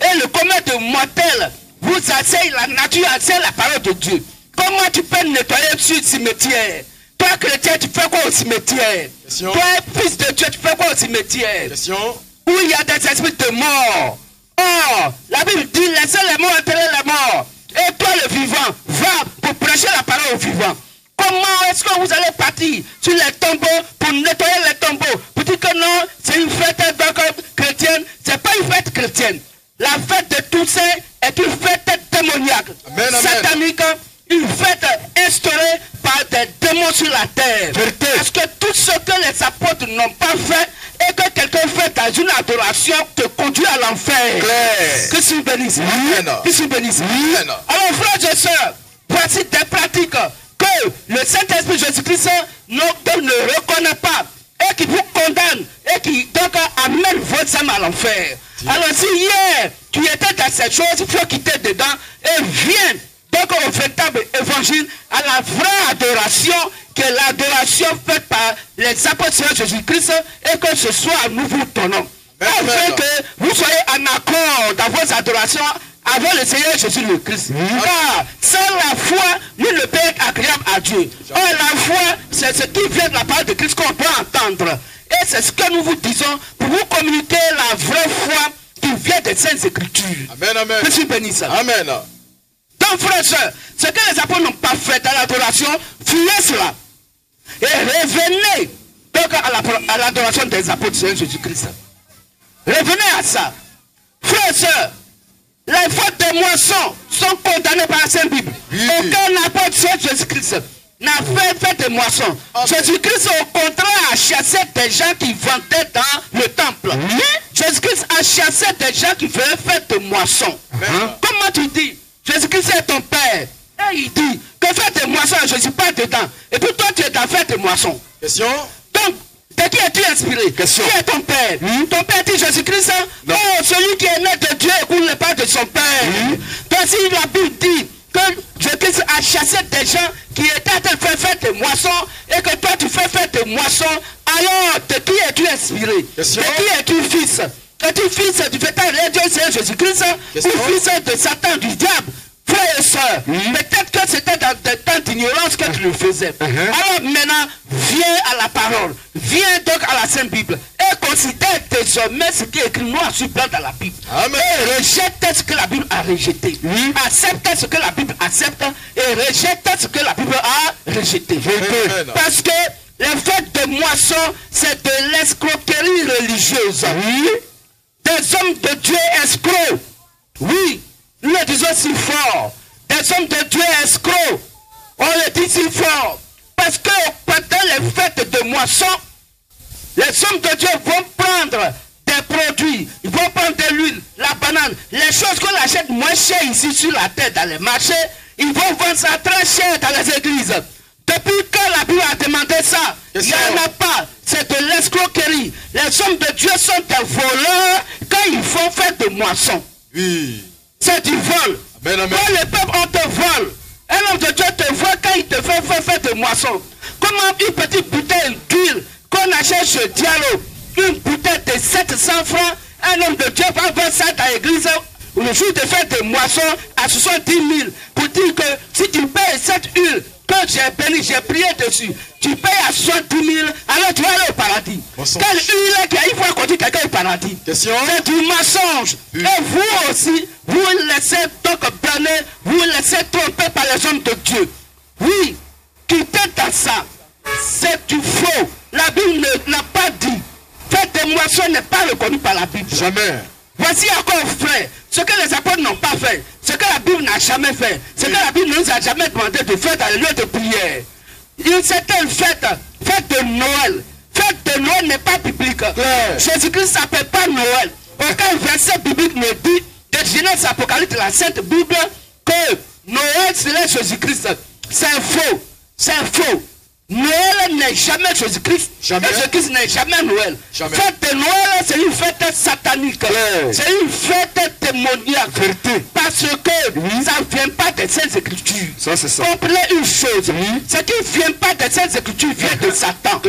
Et le commun de mortel vous enseigne la nature, enseigne la parole de Dieu. Comment tu peux nettoyer sur le cimetière? Toi, chrétien, tu fais quoi au cimetière? Question. Toi, fils de Dieu, tu fais quoi au cimetière? Question. Où il y a des esprits de mort. Or, la Bible dit, laissez les morts enterrer les morts. Et toi, le vivant, va pour prêcher la parole aux vivants. Comment est-ce que vous allez partir sur les tombeaux pour nettoyer les tombeaux? Pour dire que non, c'est une fête chrétienne. C'est pas une fête chrétienne. La fête de Toussaint est une fête démoniaque, Amen, amen. satanique, une fête instaurée par des démons sur la terre. Parce que tout ce que les apôtres n'ont pas fait et que quelqu'un fait dans une adoration te conduit à l'enfer. Que tu bénisses. Que tu bénisses. Alors frères et sœurs, voici des pratiques que le Saint-Esprit Jésus-Christ ne reconnaît pas et qui vous condamne et qui donc amène votre âme à l'enfer. Alors si hier tu étais dans cette chose, il faut quitter dedans et viens donc au véritable évangile, à la vraie adoration, qui est l'adoration faite par les apôtres de Jésus-Christ et que ce soit nous vous donnons. Afin que vous soyez en accord dans vos adorations avec le Seigneur Jésus-Christ. Car sans la foi, nul ne peut être agréable à Dieu. Or la foi, c'est ce qui vient de la parole de Christ qu'on doit entendre. Et c'est ce que nous vous disons pour vous communiquer la vraie foi qui vient des Saintes Écritures. Amen, amen. Que tu bénisses. Amen. Donc frères et sœurs, ce que les apôtres n'ont pas fait dans l'adoration, fuyez cela. Et revenez donc à l'adoration des apôtres de Jésus-Christ. Revenez à ça. Frères et sœurs, les fautes de moisson sont condamnées par la Sainte Bible. Aucun apôtre de Jésus-Christ n'a fait de moisson. Jésus-Christ au contraire a chassé des gens qui vendaient dans le temple. Jésus-Christ a chassé des gens qui faisaient fête de moisson. Comment tu dis? Jésus-Christ est ton Père. Et il dit que fête de moisson, je ne suis pas dedans. Et puis toi, tu es dans fête de moisson. Question. Donc, de qui es-tu inspiré? Question. Qui est ton Père? Ton Père dit Jésus-Christ. Oh, celui qui est né de Dieu écoute les pas de son Père. Donc, si la Bible dit que Jésus-Christ a chassé des gens qui étaient en train de faire fête de moisson et que toi, tu fais fête de moisson, alors de qui es-tu inspiré? Question. De qui es-tu fils? Es-tu fils du véritable Dieu, c'est Jésus-Christ, ou fils de Satan, du diable? Frères et sœurs, peut-être que c'était dans des temps d'ignorance que tu le faisais. Alors maintenant, viens à la parole, viens donc à la Sainte Bible et considère désormais ce qui est écrit noir sur blanc dans la Bible. Amen. Et rejette ce que la Bible a rejeté. Accepte ce que la Bible accepte et rejette ce que la Bible a rejeté. Amen. Parce que les fêtes de moisson, c'est de l'escroquerie religieuse. Oui. Des hommes de Dieu escrocs. Oui, nous le disons si fort. Des hommes de Dieu escrocs. On le dit si fort. Parce que pendant les fêtes de moisson, les hommes de Dieu vont prendre des produits. Ils vont prendre de l'huile, la banane. Les choses qu'on achète moins cher ici sur la terre dans les marchés, ils vont vendre ça très cher dans les églises. Depuis que la Bible a demandé ça, il n'y en a pas. C'est de l'escroquerie. Les hommes de Dieu sont des voleurs quand ils font fête de moisson. Oui. C'est du vol. Amen, amen. Quand le peuple, on te vole. Un homme de Dieu te voit quand il te fait fête de moisson. Comment une petite bouteille d'huile qu'on achète chez Diallo, une bouteille de 700 francs, un homme de Dieu va vendre ça dans l'église le jour de fête de moisson à 70 000 pour dire que si tu payes cette huile que j'ai béni, j'ai prié dessus, tu payes à 70 000, alors tu vas aller au paradis. Quelle huile qui a une fois conduit quelqu'un au paradis? Question? C'est du mensonge. Oui. Et vous aussi, vous laissez donc berner, vous laissez tromper par les hommes de Dieu. Oui, quittez dans ça. C'est du faux. La Bible n'a pas dit. Fête de moisson n'est pas reconnue par la Bible. Jamais. Voici encore, frère, ce que les apôtres n'ont pas fait, ce que la Bible n'a jamais fait, ce que la Bible ne nous a jamais demandé de faire dans les lieux de prière. Une certaine fête, fête de Noël. Fête de Noël n'est pas biblique. Jésus-Christ ne s'appelle pas Noël. Aucun verset biblique ne dit, de Genèse Apocalypse de la Sainte Bible, que Noël serait Jésus-Christ. C'est faux. C'est faux. Noël n'est jamais Jésus-Christ. Jésus-Christ n'est jamais Noël. Jamais. Fête de Noël, c'est une fête satanique. C'est une fête démoniaque. Parce que ça ne vient pas des Saintes Écritures. Ça, c'est ça. Comprenez une chose. Ce qui ne vient pas des Saintes Écritures vient de Satan.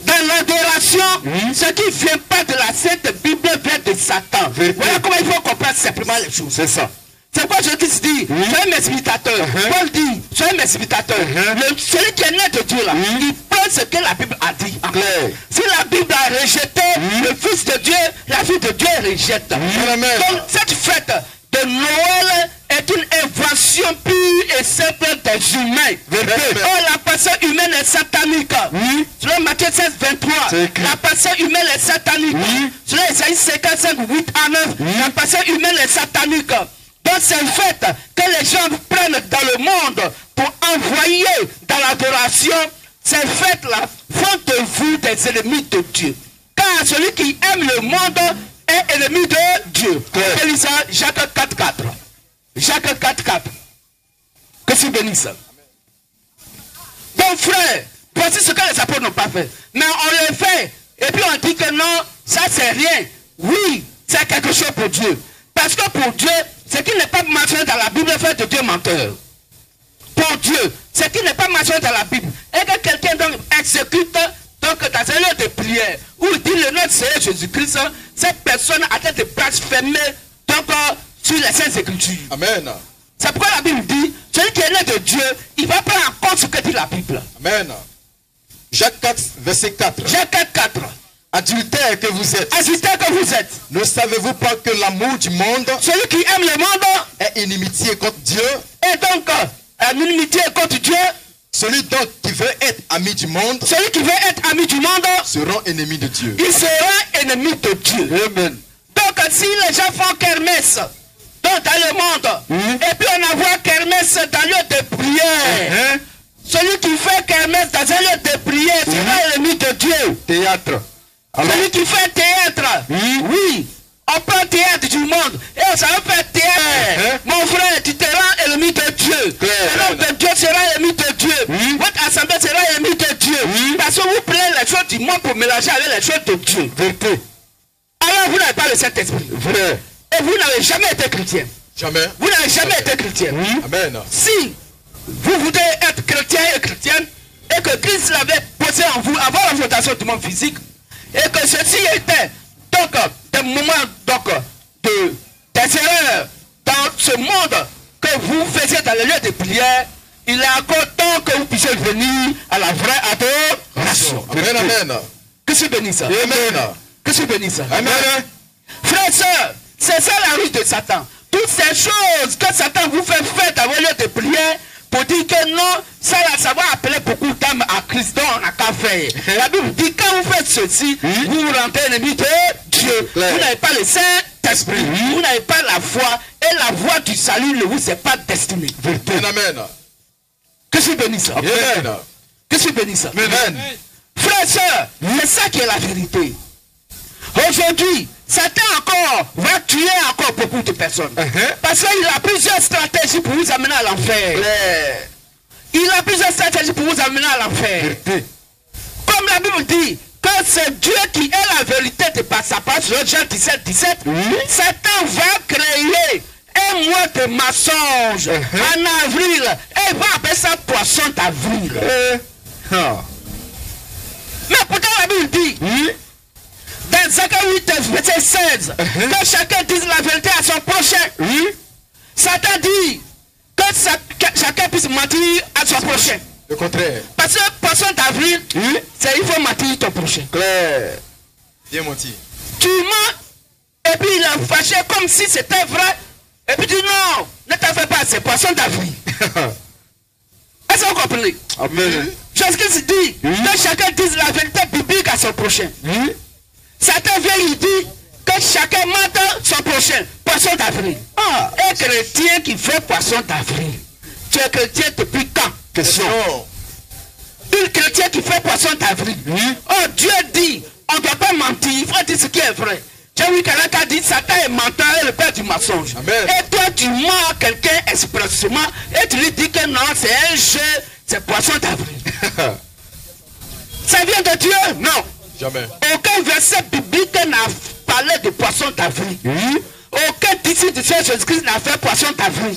Dans l'adoration, ce qui ne vient pas de la Sainte Bible vient de Satan. Voilà comment il faut comprendre simplement les choses. C'est ça. C'est quoi Jésus dit? Soyez mes imitateurs. Paul dit, soyez mes imitateurs. Celui qui est né de Dieu là, il prend ce que la Bible a dit. Si la Bible a rejeté le Fils de Dieu, la fille de Dieu rejette. Donc cette fête de Noël est une invention pure et simple des humains. Or la personne humaine est satanique. Selon Matthieu 16, 23, la personne humaine est satanique. Selon Isaïe 55, 8 à 9, la personne humaine est satanique. Donc c'est une fête que les gens prennent dans le monde pour envoyer dans l'adoration. Ces fêtes-là font de vous des ennemis de Dieu. Car celui qui aime le monde est ennemi de Dieu. Appelez ça Jacques 4.4. Jacques 4.4. Que c'est béni ça. Donc frère, voici ce que les apôtres n'ont pas fait. Mais on le fait. Et puis on dit que non, ça c'est rien. Oui, c'est quelque chose pour Dieu. Parce que pour Dieu, ce qui n'est pas mentionné dans la Bible fait de Dieu menteur. Pour Dieu, ce qui n'est pas mentionné dans la Bible, et que quelqu'un donc exécute donc dans un lieu de prière, où il dit le nom de Seigneur Jésus-Christ, cette personne a été blasphémée donc sur les Saintes Écritures. Amen. C'est pourquoi la Bible dit, celui qui est né de Dieu, il va prendre en compte ce que dit la Bible. Amen. Jacques 4, verset 4. Jacques 4, 4. Adultères que vous êtes. Adultères que vous êtes. Ne savez-vous pas que l'amour du monde Celui qui aime le monde est inimitié contre Dieu? Et donc, inimitié contre Dieu. Celui donc qui veut être ami du monde, Celui qui veut être ami du monde sera ennemi de Dieu. Il sera ennemi de Dieu. Amen. Donc si les gens font kermesse donc, dans le monde, et puis on envoie kermesse dans le lieu de prière, celui qui fait kermesse dans un lieu de prière sera ennemi de Dieu. Théâtre. Celui qui fait théâtre, oui, on prend théâtre du monde et on s'en fait théâtre. Mon frère, tu te rends ennemi de Dieu. L'homme de Dieu sera ennemi de Dieu. Votre assemblée sera ennemi de Dieu. Parce que vous prenez les choses du monde pour mélanger avec les choses de Dieu. Vérité. Alors vous n'avez pas le Saint-Esprit. Vrai. Et vous n'avez jamais été chrétien. Jamais. Vous n'avez jamais été chrétien. Amen. Si vous voulez être chrétien et chrétienne, et que Christ l'avait posé en vous avant la fondation du monde physique, et que ceci était donc des moments donc, des erreurs dans ce monde que vous faisiez dans les lieux de prière, il est encore temps que vous puissiez venir à la vraie adoration. Amen, amen. Que c'est béni ça. Amen. Que c'est béni ça. Amen. Frères et sœurs, c'est ça la ruse de Satan. Toutes ces choses que Satan vous fait faire dans vos lieux de prière pour dire que non, ça va appeler beaucoup d'âmes à Christ, donc on n'a qu'à faire. La Bible dit quand vous faites ceci, vous vous rendez ennemi de Dieu. Vous n'avez pas le Saint-Esprit, vous n'avez pas la foi, et la voie du salut ne vous est pas destinée. Amen. Que je bénisse ça. Amen. Que je bénisse ça. Amen. Frères et sœurs, c'est ça qui est la vérité. Aujourd'hui, Satan encore va tuer encore beaucoup de personnes. Parce qu'il a plusieurs stratégies pour vous amener à l'enfer. Il a plusieurs stratégies pour vous amener à l'enfer. Comme la Bible dit, que c'est Dieu qui est la vérité de par sa parole, Jean 17, 17, Satan va créer un mois de mensonge en avril. Et il va appeler ça poisson d'avril. Mais pourtant la Bible dit, dans Zacharie 8, verset 16, que chacun dise la vérité à son prochain. Satan dit que chacun puisse mentir à son prochain. Le contraire. Parce que poisson d'avril, c'est il faut mentir ton prochain. Claire. Bien menti. Tu mens, et puis il a fâché comme si c'était vrai. Et puis tu dis non, ne t'en fais pas, c'est poisson d'avril. Est-ce que vous comprenez? Amen. Jésus-Christ dit que chacun dise la vérité biblique à son prochain. Satan vient, il dit que chacun mente son prochain. Poisson d'avril. Un chrétien qui fait poisson d'avril. Tu es chrétien depuis quand? Question. Un chrétien qui fait poisson d'avril. Oh, Dieu dit, on ne doit pas mentir, il faut dire ce qui est vrai. J'ai vu quelqu'un qui dit Satan est menteur et le père du mensonge. Amen. Et toi, tu mens à quelqu'un expressement et tu lui dis que non, c'est un jeu, c'est poisson d'avril. Ça vient de Dieu? Non. Jamais. Aucun verset biblique n'a parlé de poisson d'avril. Aucun disciple de Jésus-Christ n'a fait poisson d'avril.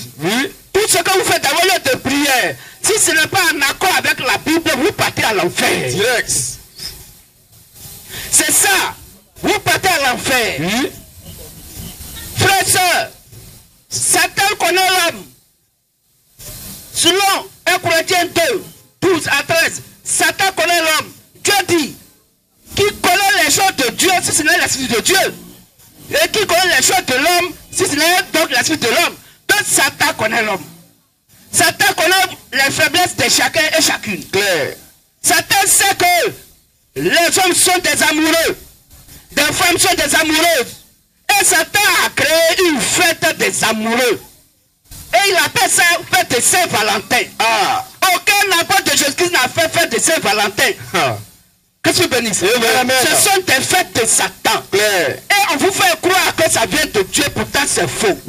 Tout ce que vous faites dans vos lieux de prière, si ce n'est pas en accord avec la Bible, vous partez à l'enfer. Direct. C'est ça. Vous partez à l'enfer. Frères et sœurs, Satan connaît l'homme. Selon 1 Corinthiens 2, 12 à 13, Satan connaît l'homme. Dieu dit, qui connaît les choses de Dieu si ce n'est l'esprit de Dieu? Et qui connaît les choses de l'homme si ce n'est donc l'esprit de l'homme? Donc Satan connaît l'homme. Satan connaît les faiblesses de chacun et chacune. Claire. Satan sait que les hommes sont des amoureux. Des femmes sont des amoureuses. Et Satan a créé une fête des amoureux. Et il appelle ça fête de Saint-Valentin. Aucun apôtre de Jésus-Christ n'a fait fête de Saint-Valentin. Que tu bénisses. Ce sont des fêtes de Satan. Et on vous fait croire que ça vient de Dieu, pourtant c'est faux.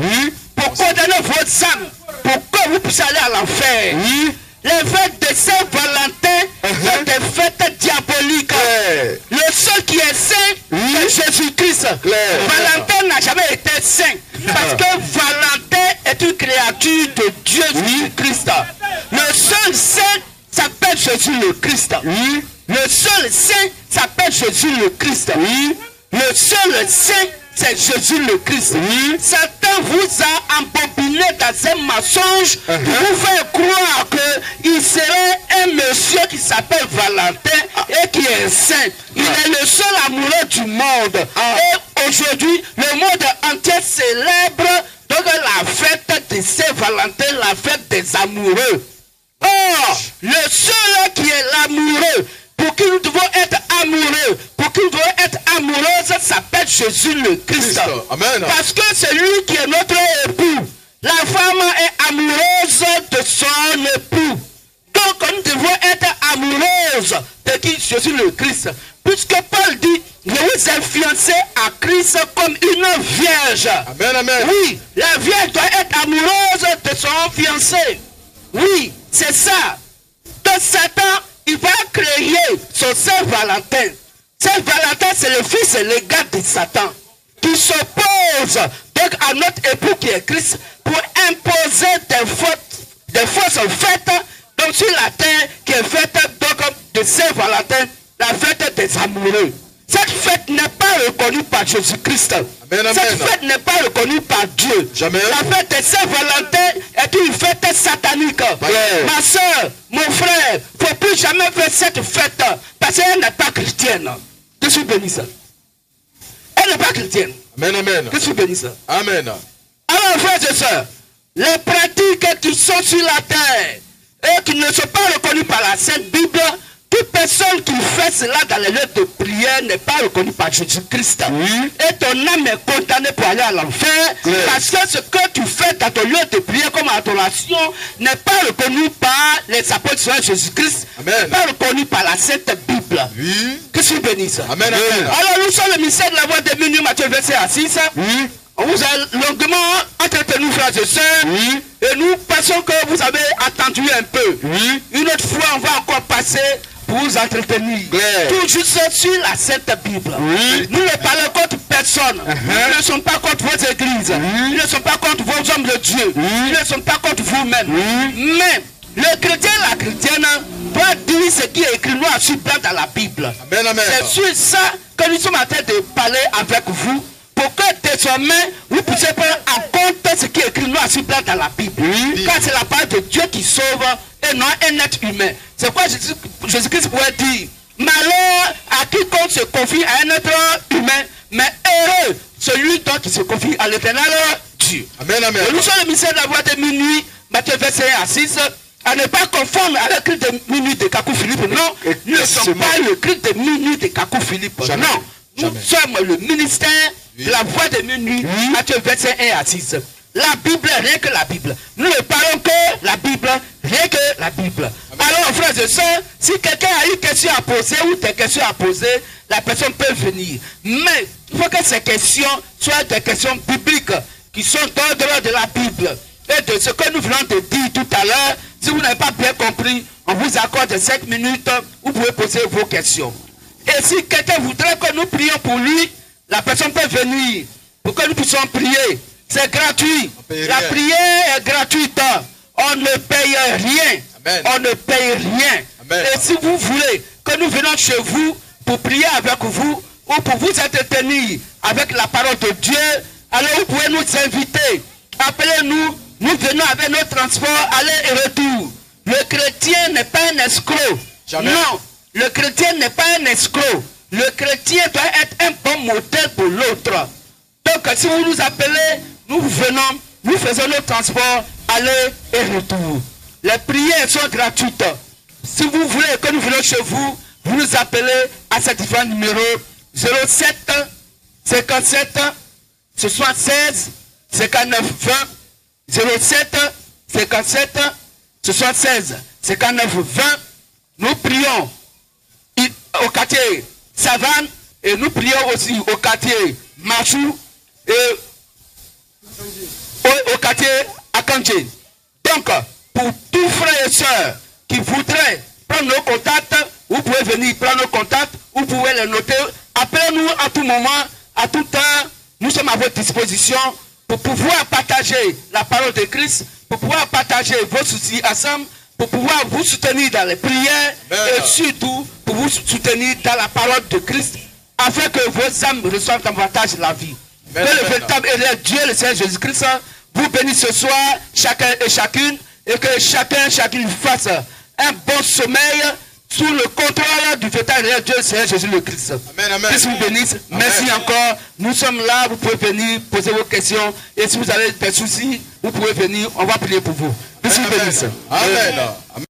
Pour condamner vos âmes, pour que vous puissiez aller à l'enfer. Les fêtes de Saint-Valentin sont des fêtes diaboliques. Le seul qui est saint, c'est Jésus-Christ. Valentin n'a jamais été saint. Parce que Valentin est une créature de Dieu Jésus-Christ. Le seul saint s'appelle Jésus le Christ. Le seul saint s'appelle Jésus le Christ. Le seul saint, c'est Jésus le Christ. Satan vous a embobiné dans un mensonge pour vous faire croire qu'il serait un monsieur qui s'appelle Valentin et qui est saint. Il est le seul amoureux du monde. Et aujourd'hui, le monde entier célèbre donc la fête de Saint-Valentin, la fête des amoureux. Or, le seul qui est l'amoureux, pour qui nous devons être amoureux, pour qui nous devons être amoureuses, s'appelle Jésus le Christ. Amen. Parce que c'est lui qui est notre époux. La femme est amoureuse de son époux. Donc nous devons être amoureuses de qui? Jésus le Christ. Puisque Paul dit, je vous ai fiancé à Christ comme une vierge. Amen, amen. Oui, la vierge doit être amoureuse de son fiancé. Oui, c'est ça. Donc Satan, il va créer son Saint-Valentin. Saint-Valentin, c'est le fils légal de Satan qui s'oppose donc à notre époux qui est Christ pour imposer des fausses fêtes donc sur la terre qui est faite donc de Saint-Valentin, la fête des amoureux. Cette fête n'est pas reconnue par Jésus-Christ. Cette fête n'est pas reconnue par Dieu. Jamais. La fête de Saint-Valentin est une fête satanique. Ma soeur, mon frère, il ne faut plus jamais faire cette fête parce qu'elle n'est pas chrétienne. Je suis béni ça. Elle n'est pas chrétienne. Amen, amen. Je suis béni ça. Amen. Alors, frères et sœurs, les pratiques qui sont sur la terre et qui ne sont pas reconnus par la Sainte Bible, toute personne qui fait cela dans les lieux de prière n'est pas reconnue par Jésus-Christ. Et ton âme est condamnée pour aller à l'enfer. Parce que ce que tu fais dans ton lieu de prière comme adoration n'est pas reconnu par les apôtres de Jésus-Christ. N'est pas reconnu par la Sainte Bible. Que tu bénisses. Amen, amen. Alors nous sommes le ministère de la voix des minutes, Matthieu verset 6. On vous a longuement entretenu, frères et sœurs. Et nous pensons que vous avez attendu un peu. Une autre fois, on va encore passer pour vous entretenir. Tout juste sur la Sainte Bible. Nous ne parlons contre personne. Nous ne sommes pas contre vos églises. Nous ne sommes pas contre vos hommes de Dieu. Nous ne sommes pas contre vous-même. Mais le chrétien et la chrétienne doit dire ce qui est écrit noir sur blanc dans la Bible. C'est sur ça que nous sommes en train de parler avec vous. Pour que désormais vous puissiez prendre en compte ce qui est écrit noir sur blanc dans la Bible. Car c'est la parole de Dieu qui sauve et non un être humain. C'est quoi Jésus-Christ pourrait dire? Malheur à quiconque se confie à un être humain, mais heureux celui donc qui se confie à l'éternel Dieu. Amen, amen. Et nous sommes le ministère de la voix de minuit, Matthieu verset 1 à 6, à ne pas conforme à l'écrit de minuit de Kakou Philippe. Non, nous ne sommes pas l'écrit de minuit de Kakou Philippe. Jamais. Non, nous sommes le ministère de la voix de minuit, Matthieu verset 1 à 6. La Bible, rien que la Bible. Nous ne parlons que la Bible, rien que la Bible. Alors, frères et sœurs, si quelqu'un a une question à poser ou des questions à poser, la personne peut venir. Mais il faut que ces questions soient des questions bibliques qui sont d'ordre de la Bible. Et de ce que nous venons de dire tout à l'heure, si vous n'avez pas bien compris, on vous accorde 5 minutes, vous pouvez poser vos questions. Et si quelqu'un voudrait que nous prions pour lui, la personne peut venir pour que nous puissions prier. C'est gratuit. La prière est gratuite. On ne paye rien. Amen. On ne paye rien. Amen. Et si vous voulez que nous venons chez vous pour prier avec vous ou pour vous entretenir avec la parole de Dieu, alors vous pouvez nous inviter. Appelez-nous. Nous venons avec nos transports aller et retour. Le chrétien n'est pas un escroc. Jamais. Non. Le chrétien n'est pas un escroc. Le chrétien doit être un bon modèle pour l'autre. Donc, si vous nous appelez, nous venons, nous faisons nos transports, aller et retour. Les prières sont gratuites. Si vous voulez que nous venions chez vous, vous nous appelez à ce différent numéro 07 57 76 59 20 07 57 76 59 20. Nous prions au quartier Savane et nous prions aussi au quartier Machou et au quartier Akandje. Donc, pour tous frères et sœurs qui voudraient prendre nos contacts, vous pouvez venir prendre nos contacts, vous pouvez les noter. Appelez-nous à tout moment, à tout temps. Nous sommes à votre disposition pour pouvoir partager la parole de Christ, pour pouvoir partager vos soucis ensemble, pour pouvoir vous soutenir dans les prières et surtout pour vous soutenir dans la parole de Christ, afin que vos âmes reçoivent davantage la vie. Que le véritable Dieu, le Seigneur Jésus-Christ, vous bénisse ce soir, chacun et chacune, et que chacune fasse un bon sommeil sous le contrôle du véritable Dieu, le Seigneur Jésus-Christ. Amen, amen. Que vous bénisse. Merci encore. Nous sommes là, vous pouvez venir poser vos questions. Et si vous avez des soucis, vous pouvez venir, on va prier pour vous. Que vous bénisse. Amen.